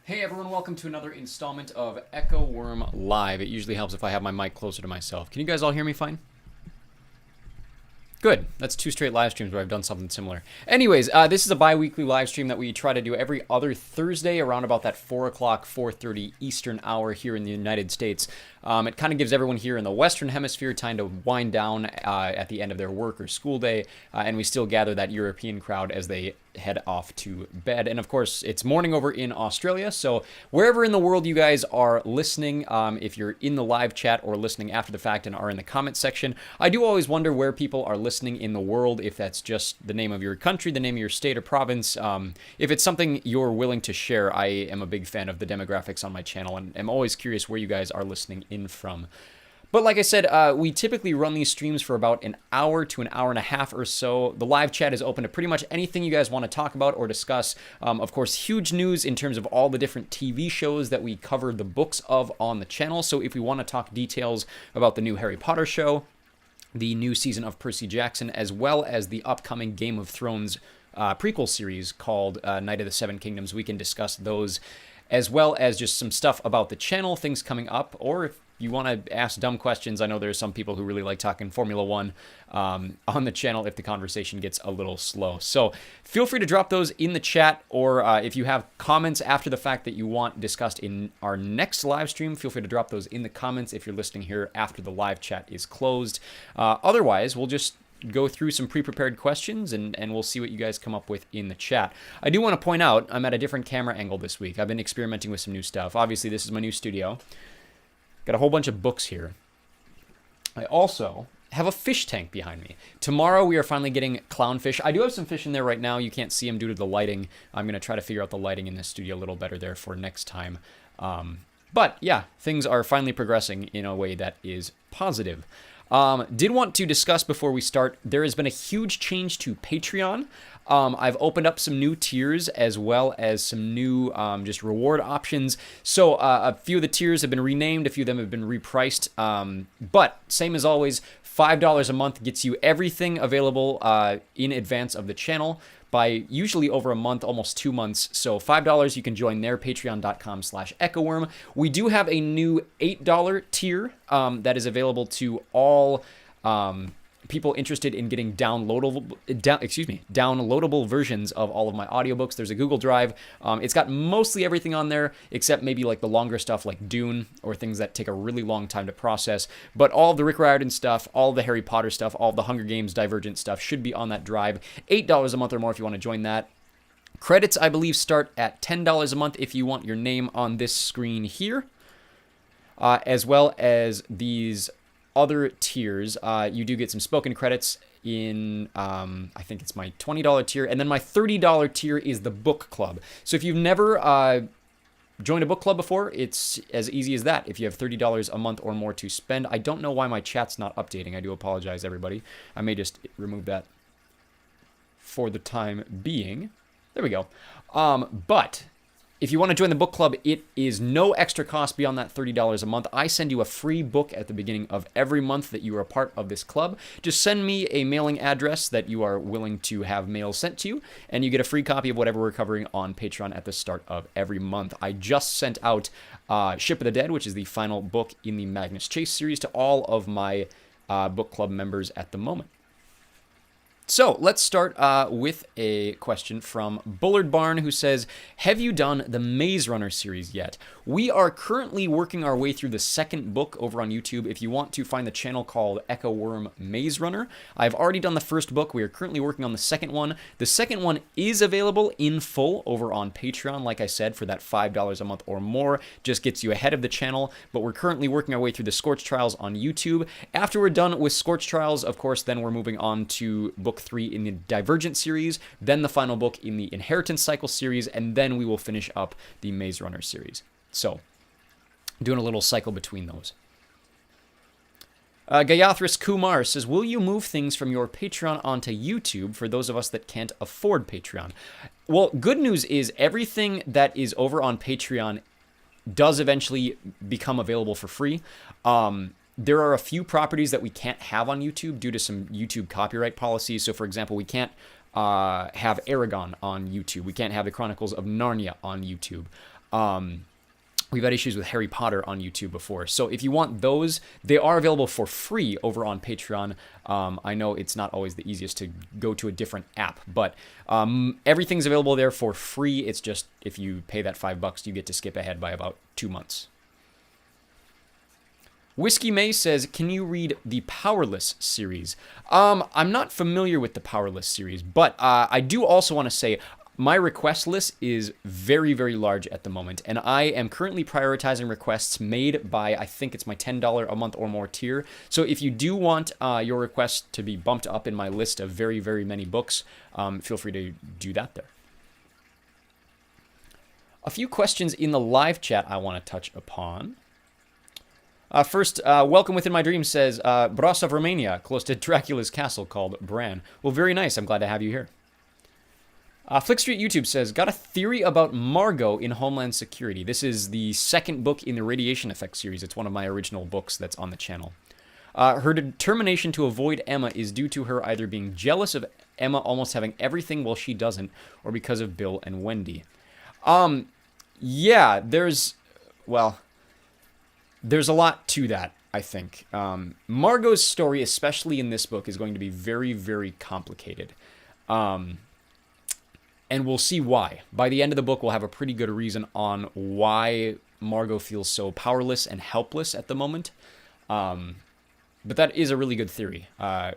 Hey everyone, welcome to another installment of Echo Worm Live. It usually helps if I have my mic closer to myself. Can you guys all hear me fine? Good. That's 2 straight live streams where I've done something similar. Anyways, this is a bi-weekly live stream that we try to do every other Thursday around about that 4 o'clock, 4:30 Eastern hour here in the United States. It kind of gives everyone here in the Western Hemisphere time to wind down at the end of their work or school day, and we still gather that European crowd as they head off to bed. And of course, it's morning over in Australia, so wherever in the world you guys are listening, if you're in the live chat or listening after the fact and are in the comment section, I do always wonder where people are listening in the world, if that's just the name of your country, the name of your state or province. If it's something you're willing to share, I am a big fan of the demographics on my channel, and I'm always curious where you guys are listening in from. But like I said, we typically run these streams for about an hour to an hour and a half or so. The live chat is open to pretty much anything you guys want to talk about or discuss. Of course, huge news in terms of all the different TV shows that we cover the books of on the channel. So if we want to talk details about the new Harry Potter show, the new season of Percy Jackson, as well as the upcoming Game of Thrones prequel series called Night of the Seven Kingdoms, we can discuss those, as well as just some stuff about the channel, things coming up, or if you want to ask dumb questions. I know there's some people who really like talking Formula One on the channel if the conversation gets a little slow. So feel free to drop those in the chat, or if you have comments after the fact that you want discussed in our next live stream, feel free to drop those in the comments if you're listening here after the live chat is closed. Otherwise, we'll just go through some pre-prepared questions and we'll see what you guys come up with in the chat. I do want to point out I'm at a different camera angle this week. I've been experimenting with some new stuff. Obviously, this is my new studio. Got a whole bunch of books here. I also have a fish tank behind me. Tomorrow we are finally getting clownfish. I do have some fish in there right now. You can't see them due to the lighting. I'm going to try to figure out the lighting in this studio a little better there for next time. But yeah, things are finally progressing in a way that is positive. Did want to discuss before we start, there has been a huge change to Patreon. I've opened up some new tiers as well as some new just reward options. So a few of the tiers have been renamed, a few of them have been repriced. But same as always, $5 a month gets you everything available in advance of the channel by usually over a month, almost 2 months. So $5, you can join there, patreon.com/EchoWorm. We do have a new $8 tier that is available to all people interested in getting downloadable versions of all of my audiobooks. There's a Google Drive. It's got mostly everything on there, except maybe like the longer stuff like Dune or things that take a really long time to process. But all of the Rick Riordan stuff, all of the Harry Potter stuff, all of the Hunger Games Divergent stuff should be on that drive. $8 a month or more if you want to join that. Credits, I believe, start at $10 a month if you want your name on this screen here, as well as these other tiers. You do get some spoken credits in, I think it's my $20 tier, and then my $30 tier is the book club. So if you've never joined a book club before, it's as easy as that. If you have $30 a month or more to spend. I don't know why my chat's not updating. I do apologize, everybody. I may just remove that for the time being. There we go. But if you want to join the book club, it is no extra cost beyond that $30 a month. I send you a free book at the beginning of every month that you are a part of this club. Just send me a mailing address that you are willing to have mail sent to you, and you get a free copy of whatever we're covering on Patreon at the start of every month. I just sent out Ship of the Dead, which is the final book in the Magnus Chase series, to all of my book club members at the moment. So let's start with a question from Bullard Barn, who says, have you done the Maze Runner series yet? We are currently working our way through the second book over on YouTube. If you want to find the channel called Echo Worm Maze Runner, I've already done the first book. We are currently working on the second one. The second one is available in full over on Patreon. Like I said, for that $5 a month or more, just gets you ahead of the channel. But we're currently working our way through the Scorch Trials on YouTube. After we're done with Scorch Trials, of course, then we're moving on to book 3 in the Divergent series, then the final book in the Inheritance Cycle series, and then we will finish up the Maze Runner series. So, doing a little cycle between those. Gayathris Kumar says, will you move things from your Patreon onto YouTube for those of us that can't afford Patreon? Well, good news is everything that is over on Patreon does eventually become available for free. There are a few properties that we can't have on YouTube due to some YouTube copyright policies. So, for example, we can't have Aragon on YouTube. We can't have the Chronicles of Narnia on YouTube. We've had issues with Harry Potter on YouTube before. So if you want those, they are available for free over on Patreon. I know it's not always the easiest to go to a different app, but everything's available there for free. It's just if you pay that $5, you get to skip ahead by about 2 months. Whiskey May says, can you read the Powerless series? I'm not familiar with the Powerless series, but I do also want to say, my request list is very, very large at the moment, and I am currently prioritizing requests made by, I think it's my $10 a month or more tier. So if you do want your request to be bumped up in my list of very, very many books, feel free to do that there. A few questions in the live chat I want to touch upon. First, Welcome Within My Dreams says, Brasov, Romania, close to Dracula's castle called Bran. Well, very nice. I'm glad to have you here. Flick Street YouTube says, got a theory about Margot in Homeland Security. This is the second book in the Radiation Effect series. It's one of my original books that's on the channel. Her determination to avoid Emma is due to her either being jealous of Emma almost having everything while she doesn't, or because of Bill and Wendy. Yeah, there's a lot to that, I think. Margot's story, especially in this book, is going to be very, very complicated. And we'll see why. By the end of the book, we'll have a pretty good reason on why Margot feels so powerless and helpless at the moment. But that is a really good theory. I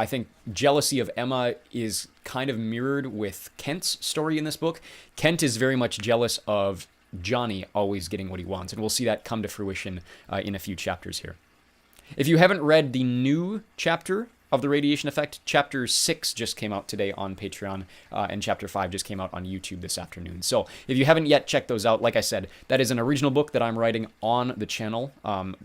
think jealousy of Emma is kind of mirrored with Kent's story in this book. Kent is very much jealous of Johnny always getting what he wants, and we'll see that come to fruition in a few chapters here. If you haven't read the new chapter of the Radiation Effect, Chapter 6 just came out today on Patreon, and Chapter 5 just came out on YouTube this afternoon. So if you haven't yet checked those out, like I said, that is an original book that I'm writing on the channel.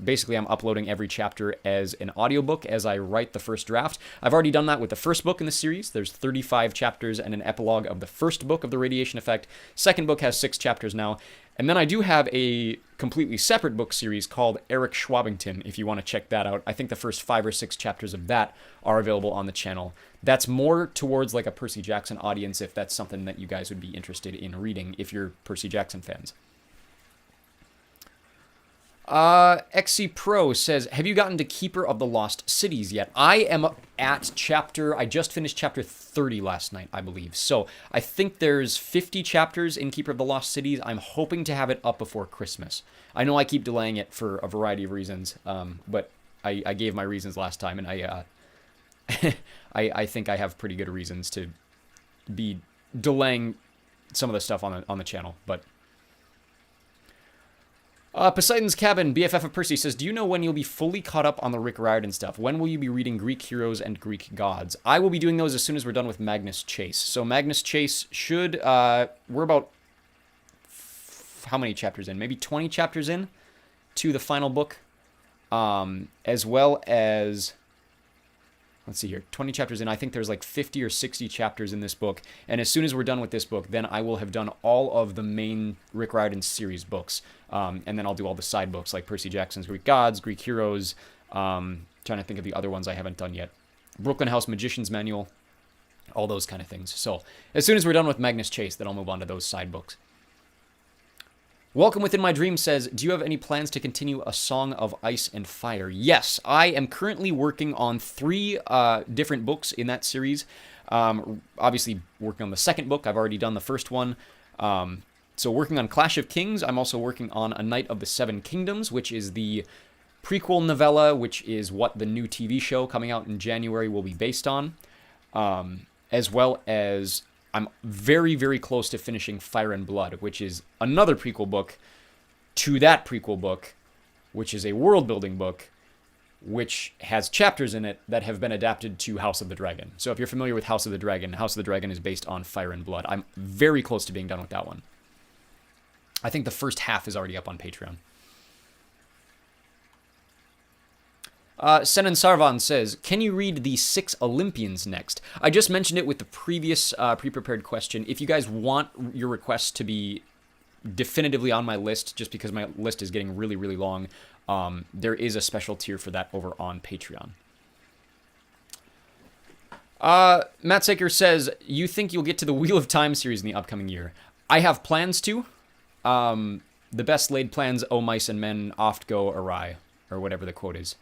Basically, I'm uploading every chapter as an audiobook as I write the first draft. I've already done that with the first book in the series. There's 35 chapters and an epilogue of the first book of the Radiation Effect. Second book has 6 chapters now. And then I do have a completely separate book series called Eric Schwabington, if you want to check that out. I think the first 5 or 6 chapters of that are available on the channel. That's more towards like a Percy Jackson audience, if that's something that you guys would be interested in reading, if you're Percy Jackson fans. XC Pro says, have you gotten to Keeper of the Lost Cities yet? I am at I just finished chapter 30 last night, I believe. So I think there's 50 chapters in Keeper of the Lost Cities. I'm hoping to have it up before Christmas. I know I keep delaying it for a variety of reasons, but I gave my reasons last time, and I think I have pretty good reasons to be delaying some of the stuff on the channel, but... Poseidon's Cabin, BFF of Percy, says, do you know when you'll be fully caught up on the Rick Riordan stuff? When will you be reading Greek heroes and Greek gods? I will be doing those as soon as we're done with Magnus Chase. So Magnus Chase should, we're about, how many chapters in? Maybe 20 chapters in to the final book, as well as... Let's see here, 20 chapters in. I think there's like 50 or 60 chapters in this book. And as soon as we're done with this book, then I will have done all of the main Rick Riordan series books. And then I'll do all the side books like Percy Jackson's Greek Gods, Greek Heroes. Trying to think of the other ones I haven't done yet. Brooklyn House Magician's Manual. All those kind of things. So as soon as we're done with Magnus Chase, then I'll move on to those side books. Welcome Within My Dreams says, do you have any plans to continue A Song of Ice and Fire? Yes, I am currently working on 3 different books in that series. Obviously, working on the second book. I've already done the first one. So working on Clash of Kings. I'm also working on A Knight of the Seven Kingdoms, which is the prequel novella, which is what the new TV show coming out in January will be based on. As well as... I'm very, very close to finishing Fire and Blood, which is another prequel book to that prequel book, which is a world-building book, which has chapters in it that have been adapted to House of the Dragon. So if you're familiar with House of the Dragon is based on Fire and Blood. I'm very close to being done with that one. I think the first half is already up on Patreon. Senan Sarvan says, can you read the 6 Olympians next? I just mentioned it with the previous pre-prepared question. If you guys want your requests to be definitively on my list, just because my list is getting really, really long, there is a special tier for that over on Patreon. Matt Saker says, you think you'll get to the Wheel of Time series in the upcoming year? I have plans to. The best laid plans, O mice and men, oft go awry, or whatever the quote is.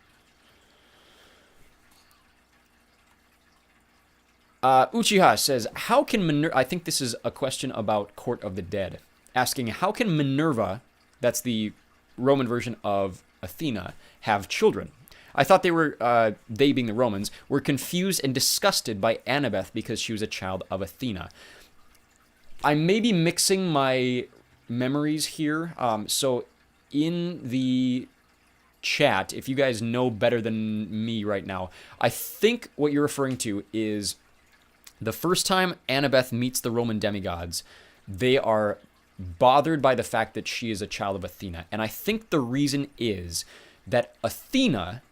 Uchiha says, how can Minerva... I think this is a question about Court of the Dead. Asking, how can Minerva, that's the Roman version of Athena, have children? I thought they being the Romans, were confused and disgusted by Annabeth because she was a child of Athena. I may be mixing my memories here. So in the chat, if you guys know better than me right now, I think what you're referring to is the first time Annabeth meets the Roman demigods, they are bothered by the fact that she is a child of Athena. And I think the reason is that Athena,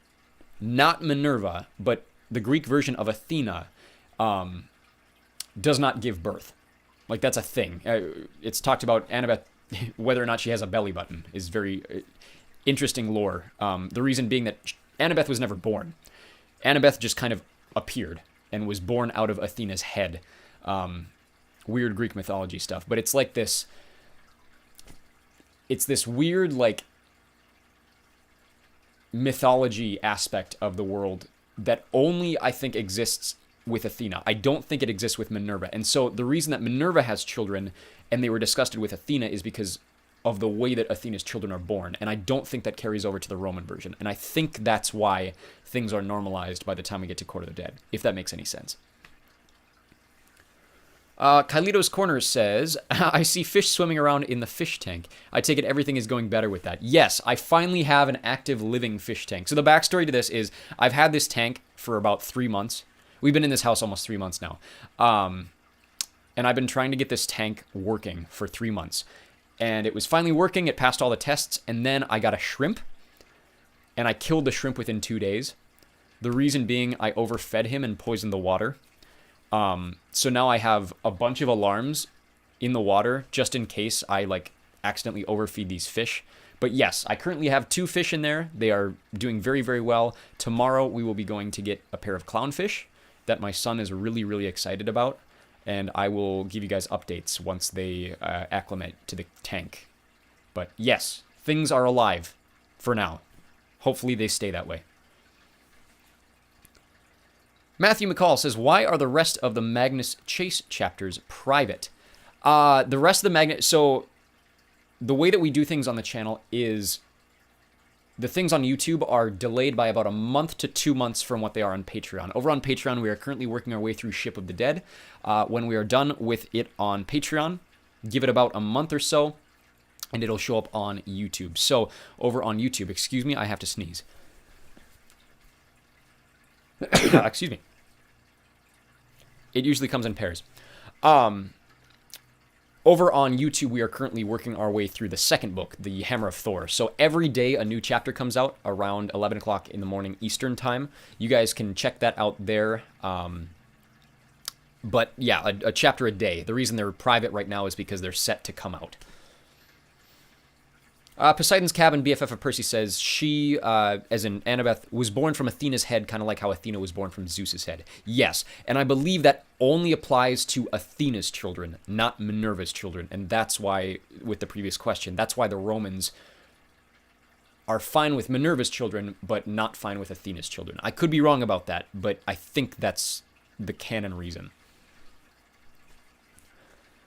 not Minerva, but the Greek version of Athena, does not give birth. Like, that's a thing. It's talked about Annabeth, whether or not she has a belly button, is very interesting lore. The reason being that Annabeth was never born. Annabeth just kind of appeared and was born out of Athena's head. Weird Greek mythology stuff. But it's like this... It's this weird, like, mythology aspect of the world that only, I think, exists with Athena. I don't think it exists with Minerva. And so the reason that Minerva has children and they were disgusted with Athena is because of the way that Athena's children are born. And I don't think that carries over to the Roman version. And I think that's why things are normalized by the time we get to Court of the Dead, if that makes any sense. Kylito's Corner says, I see fish swimming around in the fish tank. I take it everything is going better with that. Yes, I finally have an active living fish tank. So the backstory to this is I've had this tank for about 3 months. We've been in this house almost 3 months now. And I've been trying to get this tank working for 3 months. And it was finally working. It passed all the tests. And then I got a shrimp. And I killed the shrimp within 2 days. The reason being I overfed him and poisoned the water. So now I have a bunch of alarms in the water just in case I accidentally overfeed these fish. But yes, I currently have 2 fish in there. They are doing very, very well. Tomorrow we will be going to get a pair of clownfish that my son is really, really excited about. And I will give you guys updates once they acclimate to the tank. But yes, things are alive for now. Hopefully they stay that way. Matthew McCall says, why are the rest of the Magnus Chase chapters private? The rest of the so the way that we do things on the channel is the things on YouTube are delayed by about a month to 2 months from what they are on Patreon. Over on Patreon, we are currently working our way through Ship of the Dead. When we are done with it on Patreon, give it about a month or so, and it'll show up on YouTube. So over on YouTube, excuse me, I have to sneeze. Excuse me. It usually comes in pairs. Over on YouTube, we are currently working our way through the second book, The Hammer of Thor. So every day a new chapter comes out around 11 o'clock in the morning Eastern time. You guys can check that out there. But yeah, a chapter a day. The reason they're private right now is because they're set to come out. Poseidon's Cabin, BFF of Percy says, she, as in Annabeth, was born from Athena's head, kind of like how Athena was born from Zeus's head. Yes, and I believe that only applies to Athena's children, not Minerva's children. And that's why, with the previous question, that's why the Romans are fine with Minerva's children, but not fine with Athena's children. I could be wrong about that, but I think that's the canon reason.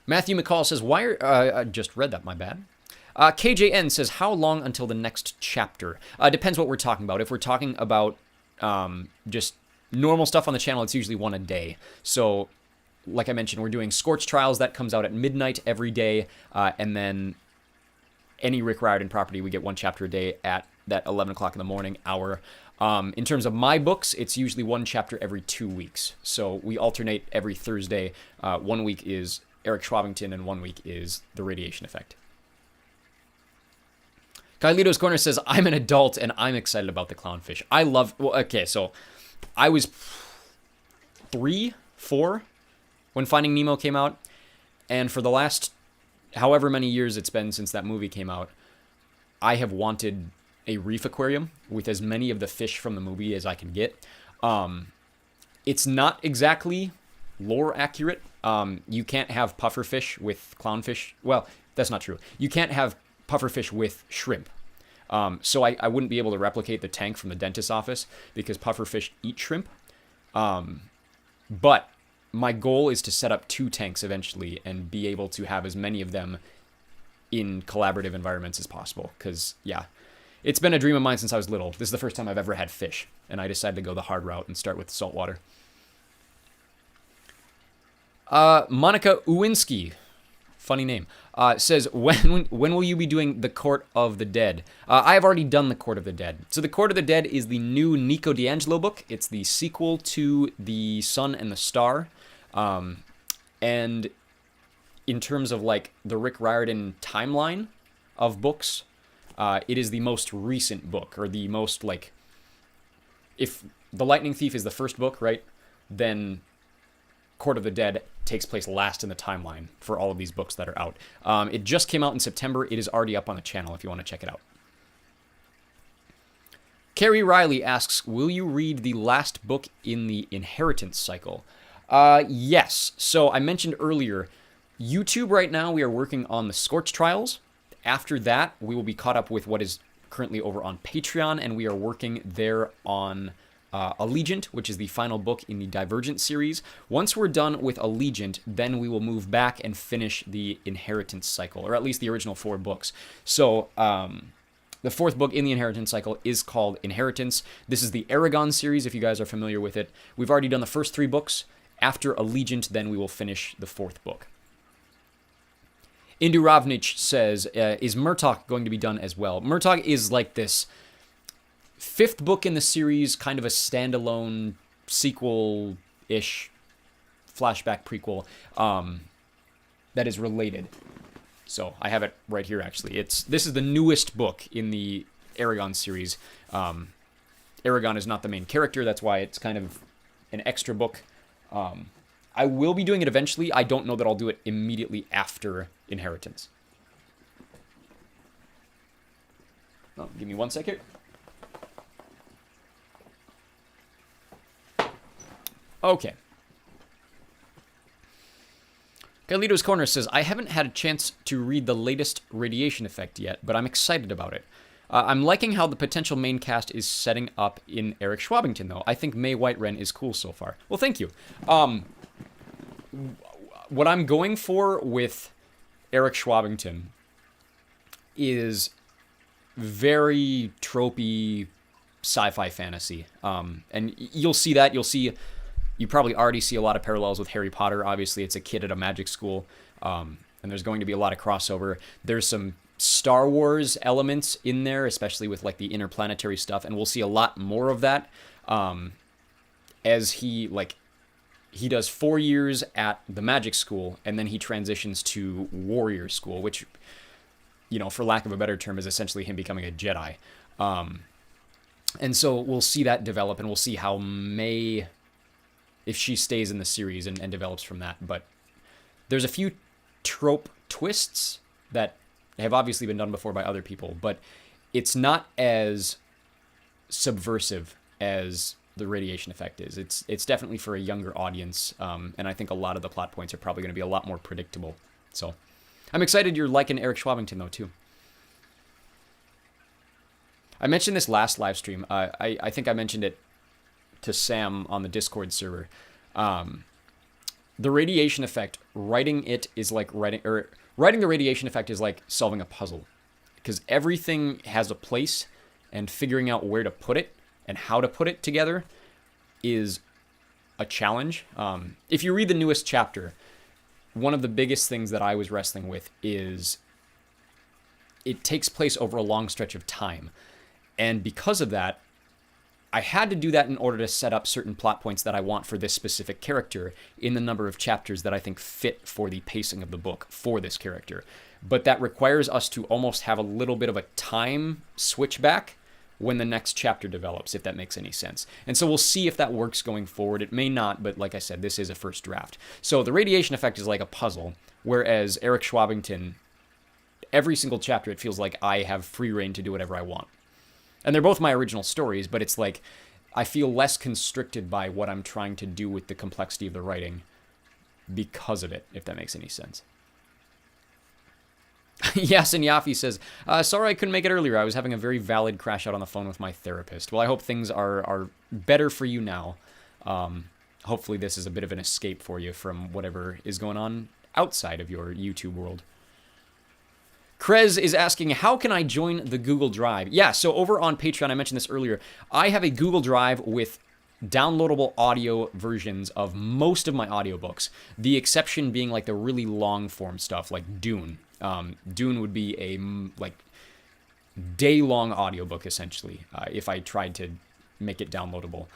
Matthew McCall says, why are... I just read that, my bad. KJN says, how long until the next chapter? Depends what we're talking about. If we're talking about just normal stuff on the channel, it's usually one a day. So, like I mentioned, we're doing Scorch Trials. That comes out at midnight every day. And then any Rick Riordan property, we get 1 chapter a day at that 11 o'clock in the morning hour. In terms of my books, it's usually 1 chapter every 2 weeks. So we alternate every Thursday. 1 week is Eric Schwabington and 1 week is The Radiation Effect. Kylito's Corner says, I'm an adult and I'm excited about the clownfish. I love... Well, okay, so I was 3, 4 when Finding Nemo came out. And for the last however many years it's been since that movie came out, I have wanted a reef aquarium with as many of the fish from the movie as I can get. It's not exactly lore accurate. You can't have pufferfish with clownfish. Well, that's not true. You can't have pufferfish with shrimp. So I wouldn't be able to replicate the tank from the dentist's office because pufferfish eat shrimp. But my goal is to set up 2 tanks eventually and be able to have as many of them in collaborative environments as possible. Because, yeah, it's been a dream of mine since I was little. This is the first time I've ever had fish, and I decided to go the hard route and start with saltwater. Monica Uwinski, funny name, says, when will you be doing The Court of the Dead? I have already done The Court of the Dead. So The Court of the Dead is the new Nico D'Angelo book. It's the sequel to The Sun and the Star. And in terms of like the Rick Riordan timeline of books, it is the most recent book, or the most like, if The Lightning Thief is the first book, right, then Court of the Dead takes place last in the timeline for all of these books that are out. It just came out in September. It is already up on the channel if you want to check it out. Carrie Riley asks, will you read the last book in the Inheritance cycle? Yes. So I mentioned earlier, YouTube right now, we are working on the Scorch Trials. After that, we will be caught up with what is currently over on Patreon, and we are working there on Allegiant, which is the final book in the Divergent series. Once we're done with Allegiant, then we will move back and finish the Inheritance cycle, or at least the original 4 books. So the 4th book in the Inheritance cycle is called Inheritance. This is the Aragon series, if you guys are familiar with it. We've already done the first 3 books. After Allegiant, then we will finish the 4th book. Indu Ravnich says, is Murtok going to be done as well? Murtok is like this 5th book in the series, kind of a standalone sequel-ish flashback prequel that is related. So I have it right here, actually. This is the newest book in the Aragon series. Aragon is not the main character. That's why it's kind of an extra book. I will be doing it eventually. I don't know that I'll do it immediately after Inheritance. Oh, give me 1 second. Okay. Galito's Corner says, I haven't had a chance to read the latest Radiation Effect yet, but I'm excited about it. I'm liking how the potential main cast is setting up in Eric Schwabington, though. I think Mae White-Wren is cool so far. Well, thank you. What I'm going for with Eric Schwabington is very tropey sci-fi fantasy. And you'll see that. You probably already see a lot of parallels with Harry Potter. Obviously, it's a kid at a magic school, and there's going to be a lot of crossover. There's some Star Wars elements in there, especially with like the interplanetary stuff, and we'll see a lot more of that as he does 4 years at the magic school, and then he transitions to warrior school, which, you know, for lack of a better term, is essentially him becoming a Jedi. And so we'll see that develop, and we'll see how May, if she stays in the series and develops from that. But there's a few trope twists that have obviously been done before by other people, but it's not as subversive as the Radiation Effect is. It's definitely for a younger audience, and I think a lot of the plot points are probably going to be a lot more predictable. So I'm excited you're liking Eric Schwabington, though, too. I mentioned this last live stream. I think I mentioned it to Sam on the Discord server. The Radiation Effect, writing the Radiation Effect is like solving a puzzle, because everything has a place, and figuring out where to put it and how to put it together is a challenge. If you read the newest chapter, one of the biggest things that I was wrestling with is it takes place over a long stretch of time. And because of that, I had to do that in order to set up certain plot points that I want for this specific character in the number of chapters that I think fit for the pacing of the book for this character. But that requires us to almost have a little bit of a time switch back when the next chapter develops, if that makes any sense. And so we'll see if that works going forward. It may not, but like I said, this is a first draft. So the Radiation Effect is like a puzzle, whereas Eric Schwabington, every single chapter, it feels like I have free reign to do whatever I want. And they're both my original stories, but it's like I feel less constricted by what I'm trying to do with the complexity of the writing because of it, if that makes any sense. Yasin Yafi says, sorry I couldn't make it earlier. I was having a very valid crash out on the phone with my therapist. Well, I hope things are better for you now. Hopefully this is a bit of an escape for you from whatever is going on outside of your YouTube world. Krez is asking, how can I join the Google Drive? Yeah, so over on Patreon, I mentioned this earlier, I have a Google Drive with downloadable audio versions of most of my audiobooks. The exception being like the really long form stuff like Dune. Dune would be a like day-long audiobook essentially if I tried to make it downloadable.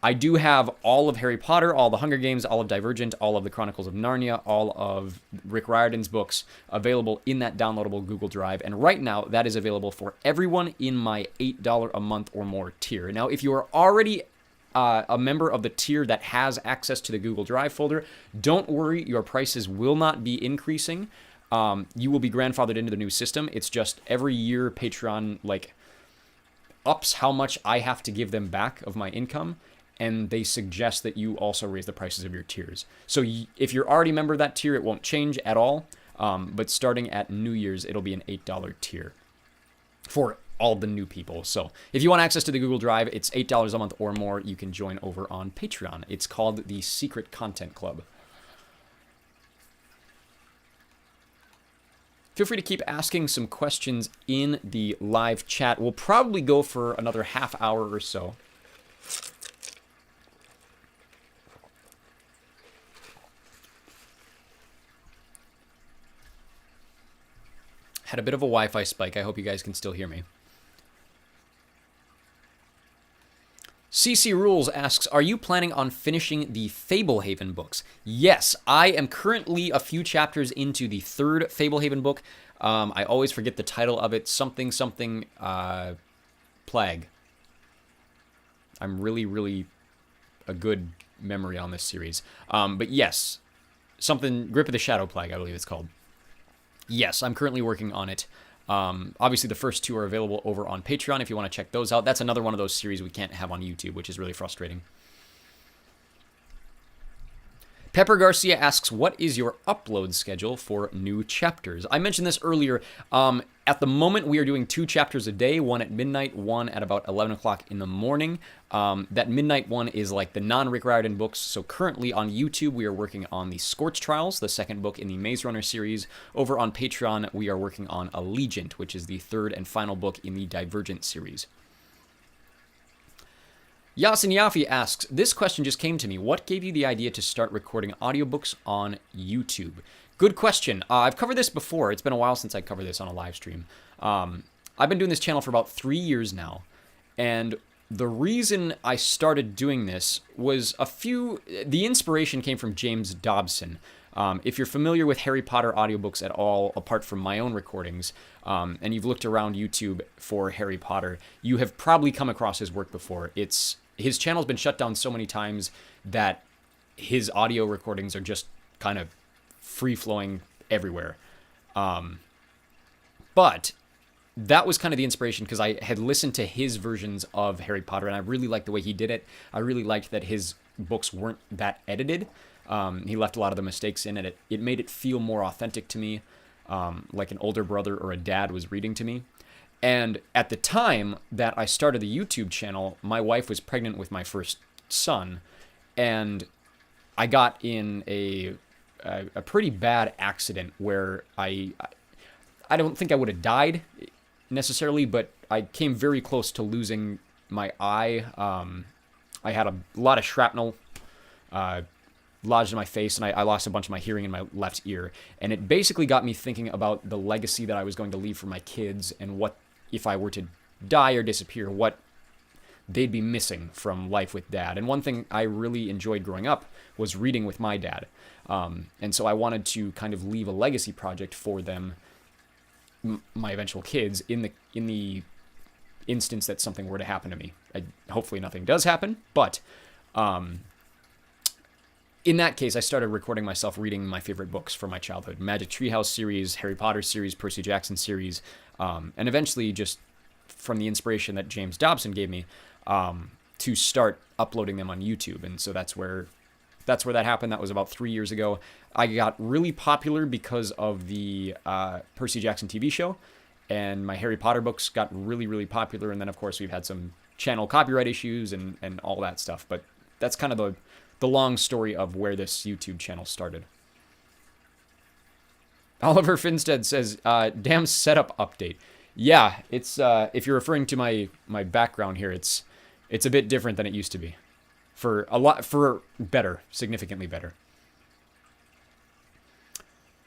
I do have all of Harry Potter, all the Hunger Games, all of Divergent, all of the Chronicles of Narnia, all of Rick Riordan's books available in that downloadable Google Drive. And right now, that is available for everyone in my $8 a month or more tier. Now, if you are already a member of the tier that has access to the Google Drive folder, don't worry, your prices will not be increasing. You will be grandfathered into the new system. It's just every year Patreon ups how much I have to give them back of my income, and they suggest that you also raise the prices of your tiers. So if you're already a member of that tier, it won't change at all. But starting at New Year's, it'll be an $8 tier for all the new people. So if you want access to the Google Drive, it's $8 a month or more. You can join over on Patreon. It's called the Secret Content Club. Feel free to keep asking some questions in the live chat. We'll probably go for another half hour or so. Had a bit of a Wi-Fi spike. I hope you guys can still hear me. CC Rules asks, are you planning on finishing the Fablehaven books? Yes, I am currently a few chapters into the third Fablehaven book. I always forget the title of it. Something Plague. I'm really a good memory on this series. But yes, something Grip of the Shadow Plague, I believe it's called. Yes, I'm currently working on it. Obviously, the first two are available over on Patreon if you want to check those out. That's another one of those series we can't have on YouTube, which is really frustrating. Pepper Garcia asks, what is your upload schedule for new chapters? I mentioned this earlier. At the moment, we are doing 2 chapters a day, one at midnight, one at about 11 o'clock in the morning. That midnight one is like the non-Rick Riordan books. So currently on YouTube, we are working on the Scorch Trials, the second book in the Maze Runner series. Over on Patreon, we are working on Allegiant, which is the third and final book in the Divergent series. Yasin Yafi asks, this question just came to me. What gave you the idea to start recording audiobooks on YouTube? Good question. I've covered this before. It's been a while since I covered this on a live stream. I've been doing this channel for about 3 years now. And the reason I started doing this was the inspiration came from James Dobson. If you're familiar with Harry Potter audiobooks at all, apart from my own recordings, and you've looked around YouTube for Harry Potter, you have probably come across his work before. His channel's been shut down so many times that his audio recordings are just kind of free-flowing everywhere. But that was kind of the inspiration because I had listened to his versions of Harry Potter, and I really liked the way he did it. I really liked that his books weren't that edited. He left a lot of the mistakes in it. It made it feel more authentic to me, like an older brother or a dad was reading to me. And at the time that I started the YouTube channel, my wife was pregnant with my first son, and I got in a pretty bad accident where I don't think I would have died necessarily, but I came very close to losing my eye. I had a lot of shrapnel lodged in my face, and I lost a bunch of my hearing in my left ear. And it basically got me thinking about the legacy that I was going to leave for my kids, and what, if I were to die or disappear, what they'd be missing from life with Dad. And one thing I really enjoyed growing up was reading with my dad. And so I wanted to kind of leave a legacy project for them, my eventual kids, in the instance that something were to happen to me. Hopefully nothing does happen, but in that case, I started recording myself reading my favorite books from my childhood. Magic Treehouse series, Harry Potter series, Percy Jackson series, and eventually just from the inspiration that James Dobson gave me to start uploading them on YouTube. And so that's where That's where that happened. That was about 3 years ago. I got really popular because of the Percy Jackson TV show, and my Harry Potter books got really, really popular. And then, of course, we've had some channel copyright issues and all that stuff. But that's kind of the long story of where this YouTube channel started. Oliver Finstead says, damn setup update. Yeah, it's if you're referring to my background here, it's a bit different than it used to be. For better, significantly better.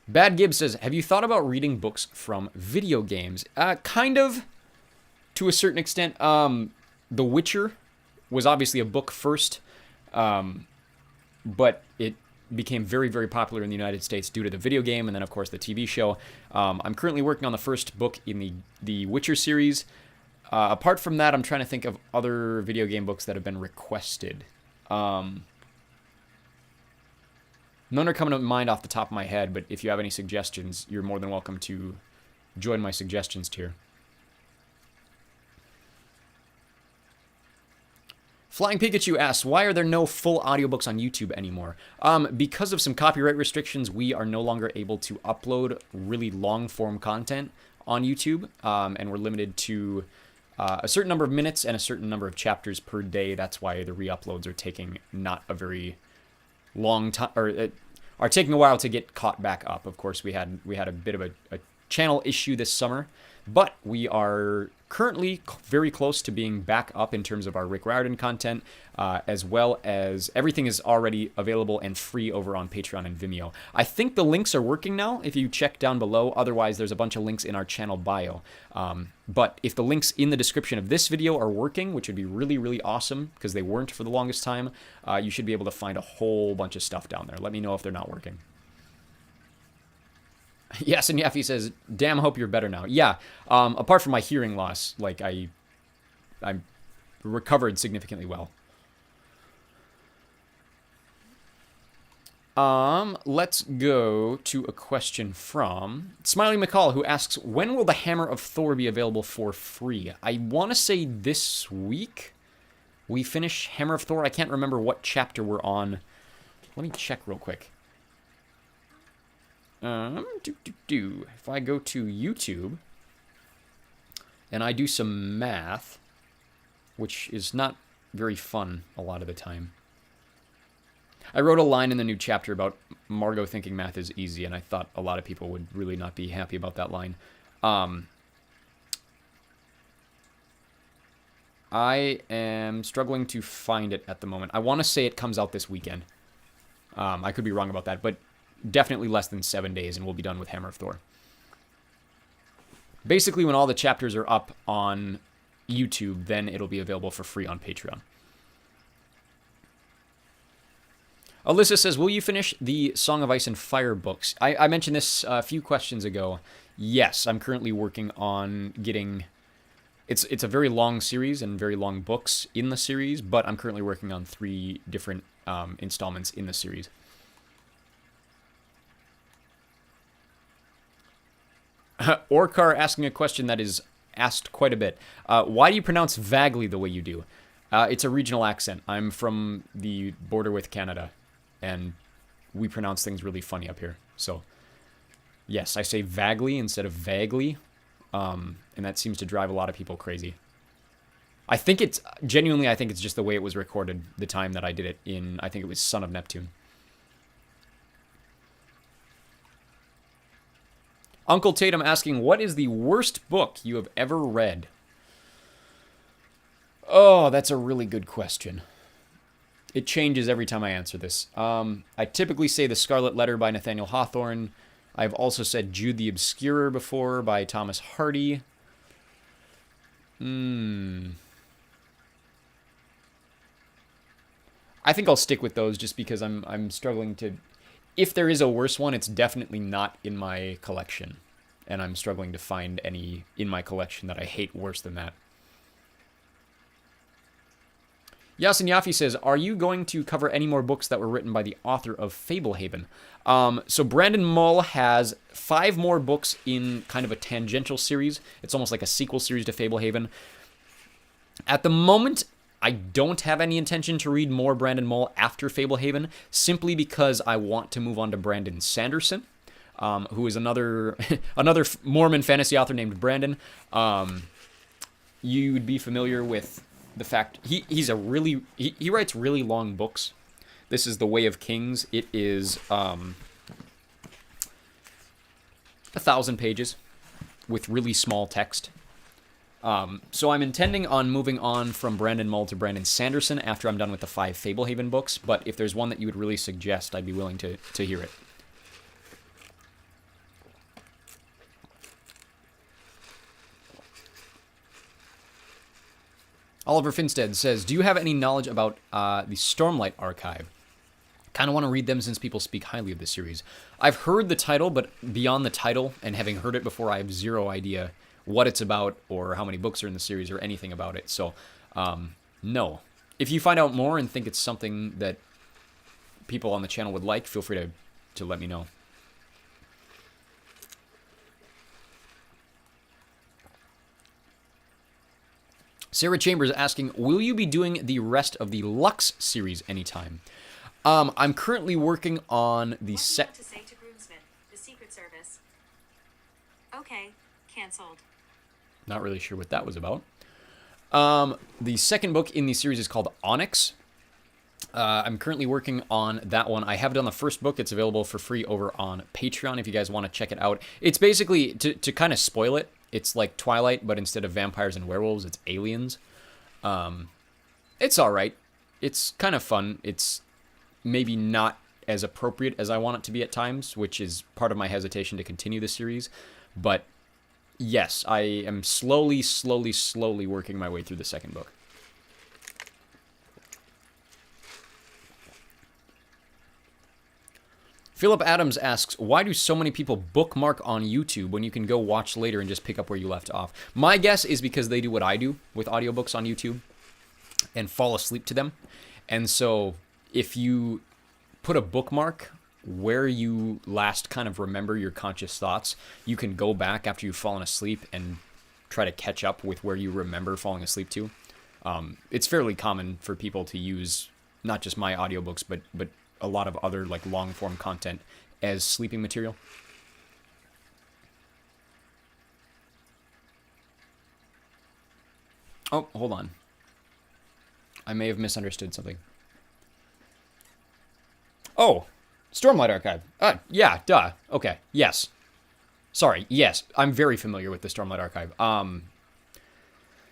Bad Gibbs says, have you thought about reading books from video games? Kind of, to a certain extent. The Witcher was obviously a book first, but it became very, very popular in the United States due to the video game and then, of course, the TV show. I'm currently working on the first book in the Witcher series. Apart from that, I'm trying to think of other video game books that have been requested. None are coming to mind off the top of my head, but if you have any suggestions, you're more than welcome to join my suggestions tier. Flying Pikachu asks, why are there no full audiobooks on YouTube anymore? Because of some copyright restrictions, we are no longer able to upload really long-form content on YouTube, and we're limited to a certain number of minutes and a certain number of chapters per day. That's why the re-uploads are taking not a very long time, or are taking a while to get caught back up. Of course, we had a bit of a channel issue this summer, but we are currently very close to being back up in terms of our Rick Riordan content, as well as everything is already available and free over on Patreon and Vimeo. I think the links are working now if you check down below. Otherwise, there's a bunch of links in our channel bio. But if the links in the description of this video are working, which would be really, really awesome because they weren't for the longest time, you should be able to find a whole bunch of stuff down there. Let me know if they're not working. Yes, and Yaffe says, damn, hope you're better now. Yeah, apart from my hearing loss, like, I'm recovered significantly well. Let's go to a question from Smiley McCall, who asks, when will the Hammer of Thor be available for free? I want to say this week we finish Hammer of Thor. I can't remember what chapter we're on. Let me check real quick. If I go to YouTube and I do some math, which is not very fun a lot of the time. I wrote a line in the new chapter about Margot thinking math is easy, and I thought a lot of people would really not be happy about that line. I am struggling to find it at the moment. I want to say it comes out this weekend. I could be wrong about that, but definitely less than 7 days, and we'll be done with Hammer of Thor. Basically, when all the chapters are up on YouTube, then it'll be available for free on Patreon. Alyssa says, will you finish the Song of Ice and Fire books? I mentioned this a few questions ago. Yes, I'm currently working on getting... It's a very long series and very long books in the series, but I'm currently working on 3 different installments in the series. Orkar asking a question that is asked quite a bit. Why do you pronounce Vaguely the way you do? It's a regional accent. I'm from the border with Canada, and we pronounce things really funny up here. So, yes, I say vaguely instead of vaguely, and that seems to drive a lot of people crazy. I think it's just the way it was recorded the time that I did it in, I think it was Son of Neptune. Uncle Tatum asking, what is the worst book you have ever read? Oh, that's a really good question. It changes every time I answer this. I typically say The Scarlet Letter by Nathaniel Hawthorne. I've also said Jude the Obscurer before by Thomas Hardy. I think I'll stick with those just because I'm struggling to... If there is a worse one, it's definitely not in my collection. And I'm struggling to find any in my collection that I hate worse than that. Yasin Yafi says, are you going to cover any more books that were written by the author of Fablehaven? So Brandon Mull has 5 more books in kind of a tangential series. It's almost like a sequel series to Fablehaven. At the moment, I don't have any intention to read more Brandon Mull after Fablehaven, simply because I want to move on to Brandon Sanderson, who is another Mormon fantasy author named Brandon. You'd be familiar with the fact he writes really long books. This is The Way of Kings. It is 1,000 pages with really small text. So I'm intending on moving on from Brandon Mull to Brandon Sanderson after I'm done with the 5 Fablehaven books, but if there's one that you would really suggest, I'd be willing to hear it. Oliver Finstead says, do you have any knowledge about the Stormlight Archive? Kind of want to read them since people speak highly of this series. I've heard the title, but beyond the title and having heard it before, I have zero idea what it's about or how many books are in the series or anything about it. So, no. If you find out more and think it's something that people on the channel would like, feel free to let me know. Sarah Chambers asking, will you be doing the rest of the Lux series anytime? I'm currently working on the set. What do you want to say to Groomsman, the Secret Service? Okay, cancelled. Not really sure what that was about. The second book in the series is called Onyx. I'm currently working on that one. I have done the first book. It's available for free over on Patreon if you guys want to check it out. It's basically, to kind of spoil it, it's like Twilight, but instead of vampires and werewolves, it's aliens. It's all right. It's kind of fun. It's maybe not as appropriate as I want it to be at times, which is part of my hesitation to continue the series. But yes, I am slowly working my way through the second book. Philip Adams asks, why do so many people bookmark on YouTube when you can go watch later and just pick up where you left off? My guess is because they do what I do with audiobooks on YouTube and fall asleep to them. And so if you put a bookmark where you last kind of remember your conscious thoughts, you can go back after you've fallen asleep and try to catch up with where you remember falling asleep to. It's fairly common for people to use not just my audiobooks, but a lot of other like long form content as sleeping material. Oh, hold on. I may have misunderstood something. Oh, Stormlight Archive. Yeah, duh. Okay, yes. Sorry, yes. I'm very familiar with the Stormlight Archive.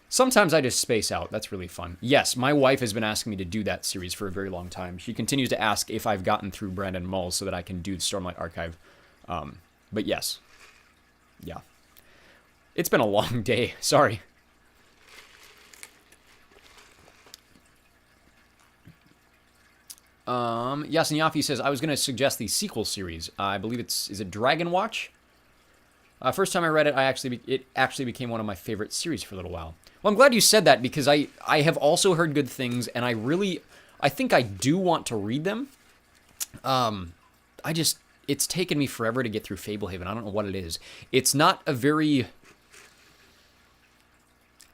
Sometimes I just space out. That's really fun. Yes, my wife has been asking me to do that series for a very long time. She continues to ask if I've gotten through Brandon Mull so that I can do the Stormlight Archive. But yes. Yeah. It's been a long day. Sorry. Yasin Yafi says, I was going to suggest the sequel series. I believe is it Dragon Watch? First time I read it, it actually became one of my favorite series for a little while. Well, I'm glad you said that because I have also heard good things, and I think I do want to read them. It's taken me forever to get through Fablehaven. I don't know what it is. It's not a very...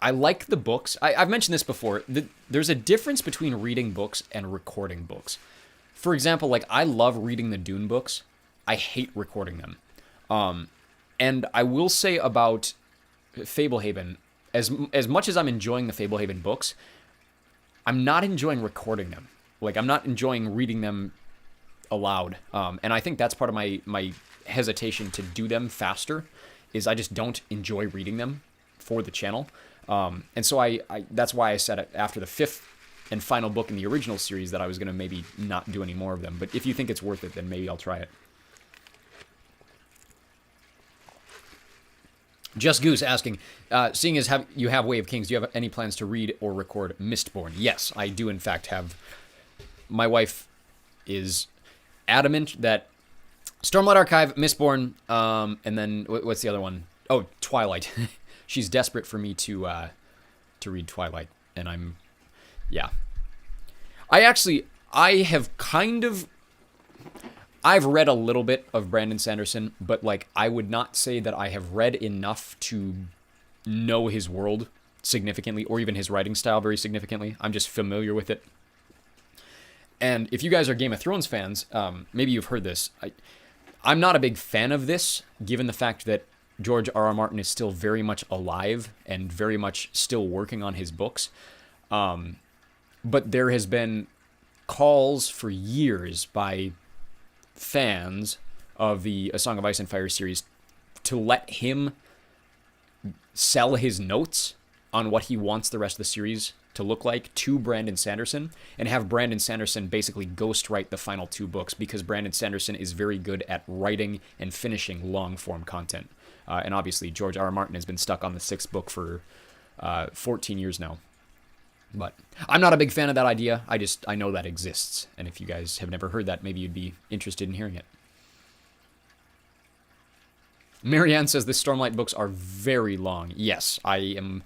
I like the books. I've mentioned this before. There's a difference between reading books and recording books. For example, like I love reading the Dune books. I hate recording them. And I will say about Fablehaven, as much as I'm enjoying the Fablehaven books, I'm not enjoying recording them. Like I'm not enjoying reading them aloud. And I think that's part of my hesitation to do them faster is I just don't enjoy reading them for the channel. And so I that's why I said it after the 5th and final book in the original series that I was going to maybe not do any more of them. But if you think it's worth it, then maybe I'll try it. Just Goose asking, seeing as you have Way of Kings, do you have any plans to read or record Mistborn? Yes, I do in fact have. My wife is adamant that Stormlight Archive, Mistborn, and then what's the other one? Oh, Twilight. She's desperate for me to read Twilight, and yeah. I've read a little bit of Brandon Sanderson, but like I would not say that I have read enough to know his world significantly, or even his writing style very significantly. I'm just familiar with it. And if you guys are Game of Thrones fans, maybe you've heard this. I'm not a big fan of this, given the fact that George R.R. Martin is still very much alive and very much still working on his books. But there has been calls for years by fans of the A Song of Ice and Fire series to let him sell his notes on what he wants the rest of the series to look like to Brandon Sanderson, and have Brandon Sanderson basically ghostwrite the final 2 books, because Brandon Sanderson is very good at writing and finishing long-form content. And obviously, George R.R. Martin has been stuck on the 6th book for 14 years now. But I'm not a big fan of that idea. I know that exists. And if you guys have never heard that, maybe you'd be interested in hearing it. Marianne says the Stormlight books are very long. Yes, I am.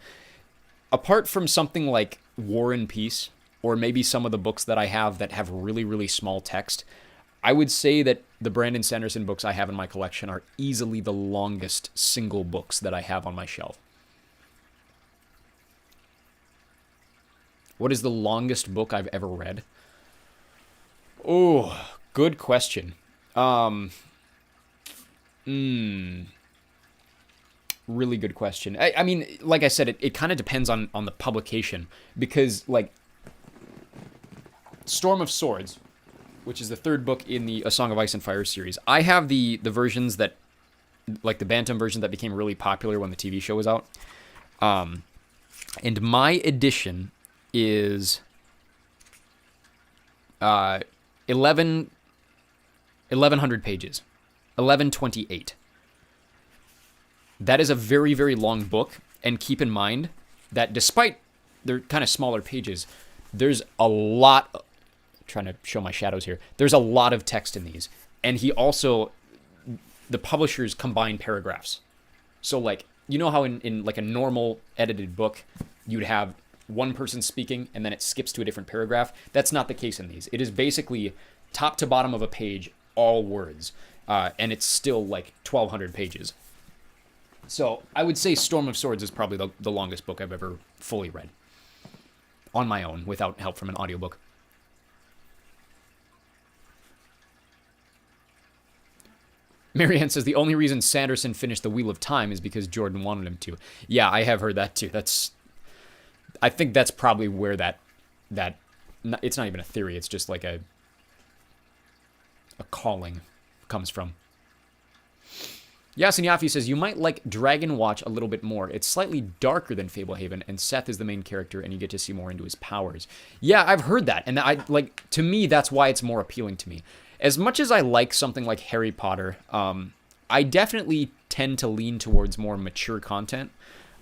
Apart from something like War and Peace, or maybe some of the books that I have that have really, really small text, I would say that the Brandon Sanderson books I have in my collection are easily the longest single books that I have on my shelf. What is the longest book I've ever read? Oh, good question. Really good question. I mean, like I said, it kind of depends on the publication, because, like, Storm of Swords, which is the 3rd book in the A Song of Ice and Fire series, I have the versions that, like the Bantam version that became really popular when the TV show was out. And my edition is 1,100 pages. 1128. That is a very, very long book, and keep in mind that despite they're kind of smaller pages, there's a lot, trying to show my shadows here, there's a lot of text in these. And he also, the publishers combine paragraphs. So, like, you know how in like a normal edited book, you'd have one person speaking and then it skips to a different paragraph? That's not the case in these. It is basically top to bottom of a page, all words. And it's still like 1,200 pages. So I would say Storm of Swords is probably the longest book I've ever fully read on my own without help from an audiobook. Marianne says the only reason Sanderson finished The Wheel of Time is because Jordan wanted him to. Yeah, I have heard that too. I think that's probably where that it's not even a theory. It's just like a calling comes from. Yasin Yafi says, you might like Dragon Watch a little bit more. It's slightly darker than Fablehaven, and Seth is the main character, and you get to see more into his powers. Yeah, I've heard that, and to me, that's why it's more appealing to me. As much as I like something like Harry Potter, I definitely tend to lean towards more mature content,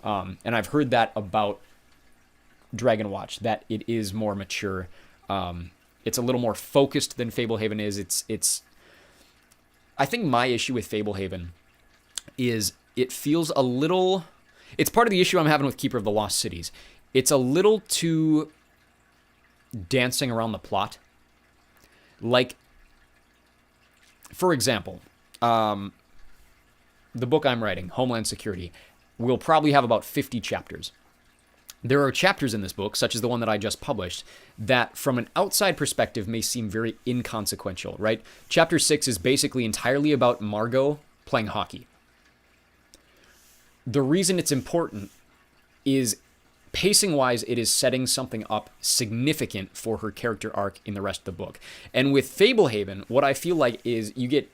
and I've heard that about Dragon Watch, that it is more mature. It's a little more focused than Fablehaven is. It's. I think my issue with Fablehaven is it feels a little. It's part of the issue I'm having with Keeper of the Lost Cities. It's a little too dancing around the plot. Like, for example, the book I'm writing, Homeland Security, will probably have about 50 chapters. There are chapters in this book, such as the one that I just published, that from an outside perspective may seem very inconsequential, right? Chapter 6 is basically entirely about Margot playing hockey. The reason it's important is, pacing-wise, it is setting something up significant for her character arc in the rest of the book. And with Fablehaven, what I feel like is you get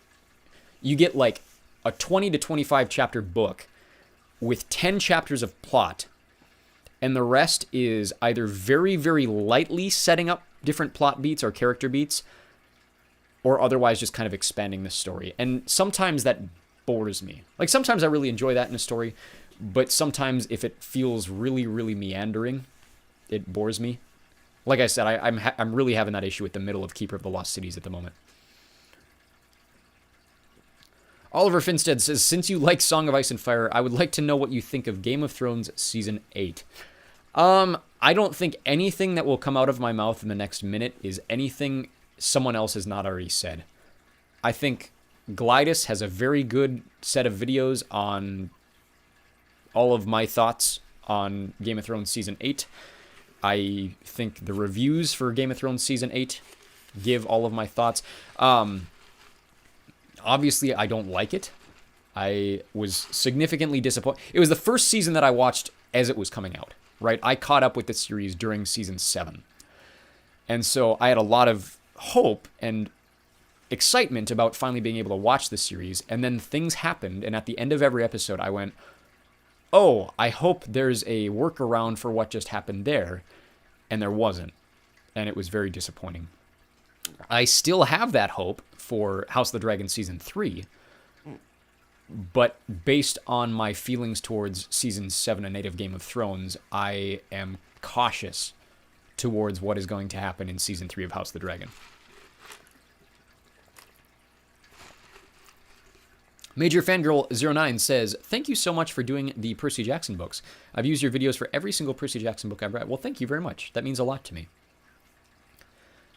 like a 20 to 25 chapter book with 10 chapters of plot, and the rest is either very, very lightly setting up different plot beats or character beats, or otherwise just kind of expanding the story. And sometimes that bores me. Like, sometimes I really enjoy that in a story, but sometimes if it feels really, really meandering, it bores me. Like I said, I'm really having that issue with the middle of Keeper of the Lost Cities at the moment. Oliver Finstead says, since you like Song of Ice and Fire, I would like to know what you think of Game of Thrones Season 8. I don't think anything that will come out of my mouth in the next minute is anything someone else has not already said. I think Glidus has a very good set of videos on all of my thoughts on Game of Thrones Season 8. I think the reviews for Game of Thrones Season 8 give all of my thoughts. Obviously, I don't like it. I was significantly disappointed. It was the first season that I watched as it was coming out, right? I caught up with the series during Season 7. And so I had a lot of hope and excitement about finally being able to watch the series. And then things happened. And at the end of every episode, I went, oh, I hope there's a workaround for what just happened there. And there wasn't. And it was very disappointing. I still have that hope for House of the Dragon Season 3. But based on my feelings towards Seasons 7 and 8 of Game of Thrones, I am cautious towards what is going to happen in Season 3 of House of the Dragon. Major Fangirl 09 says, thank you so much for doing the Percy Jackson books. I've used your videos for every single Percy Jackson book I've read. Well, thank you very much. That means a lot to me.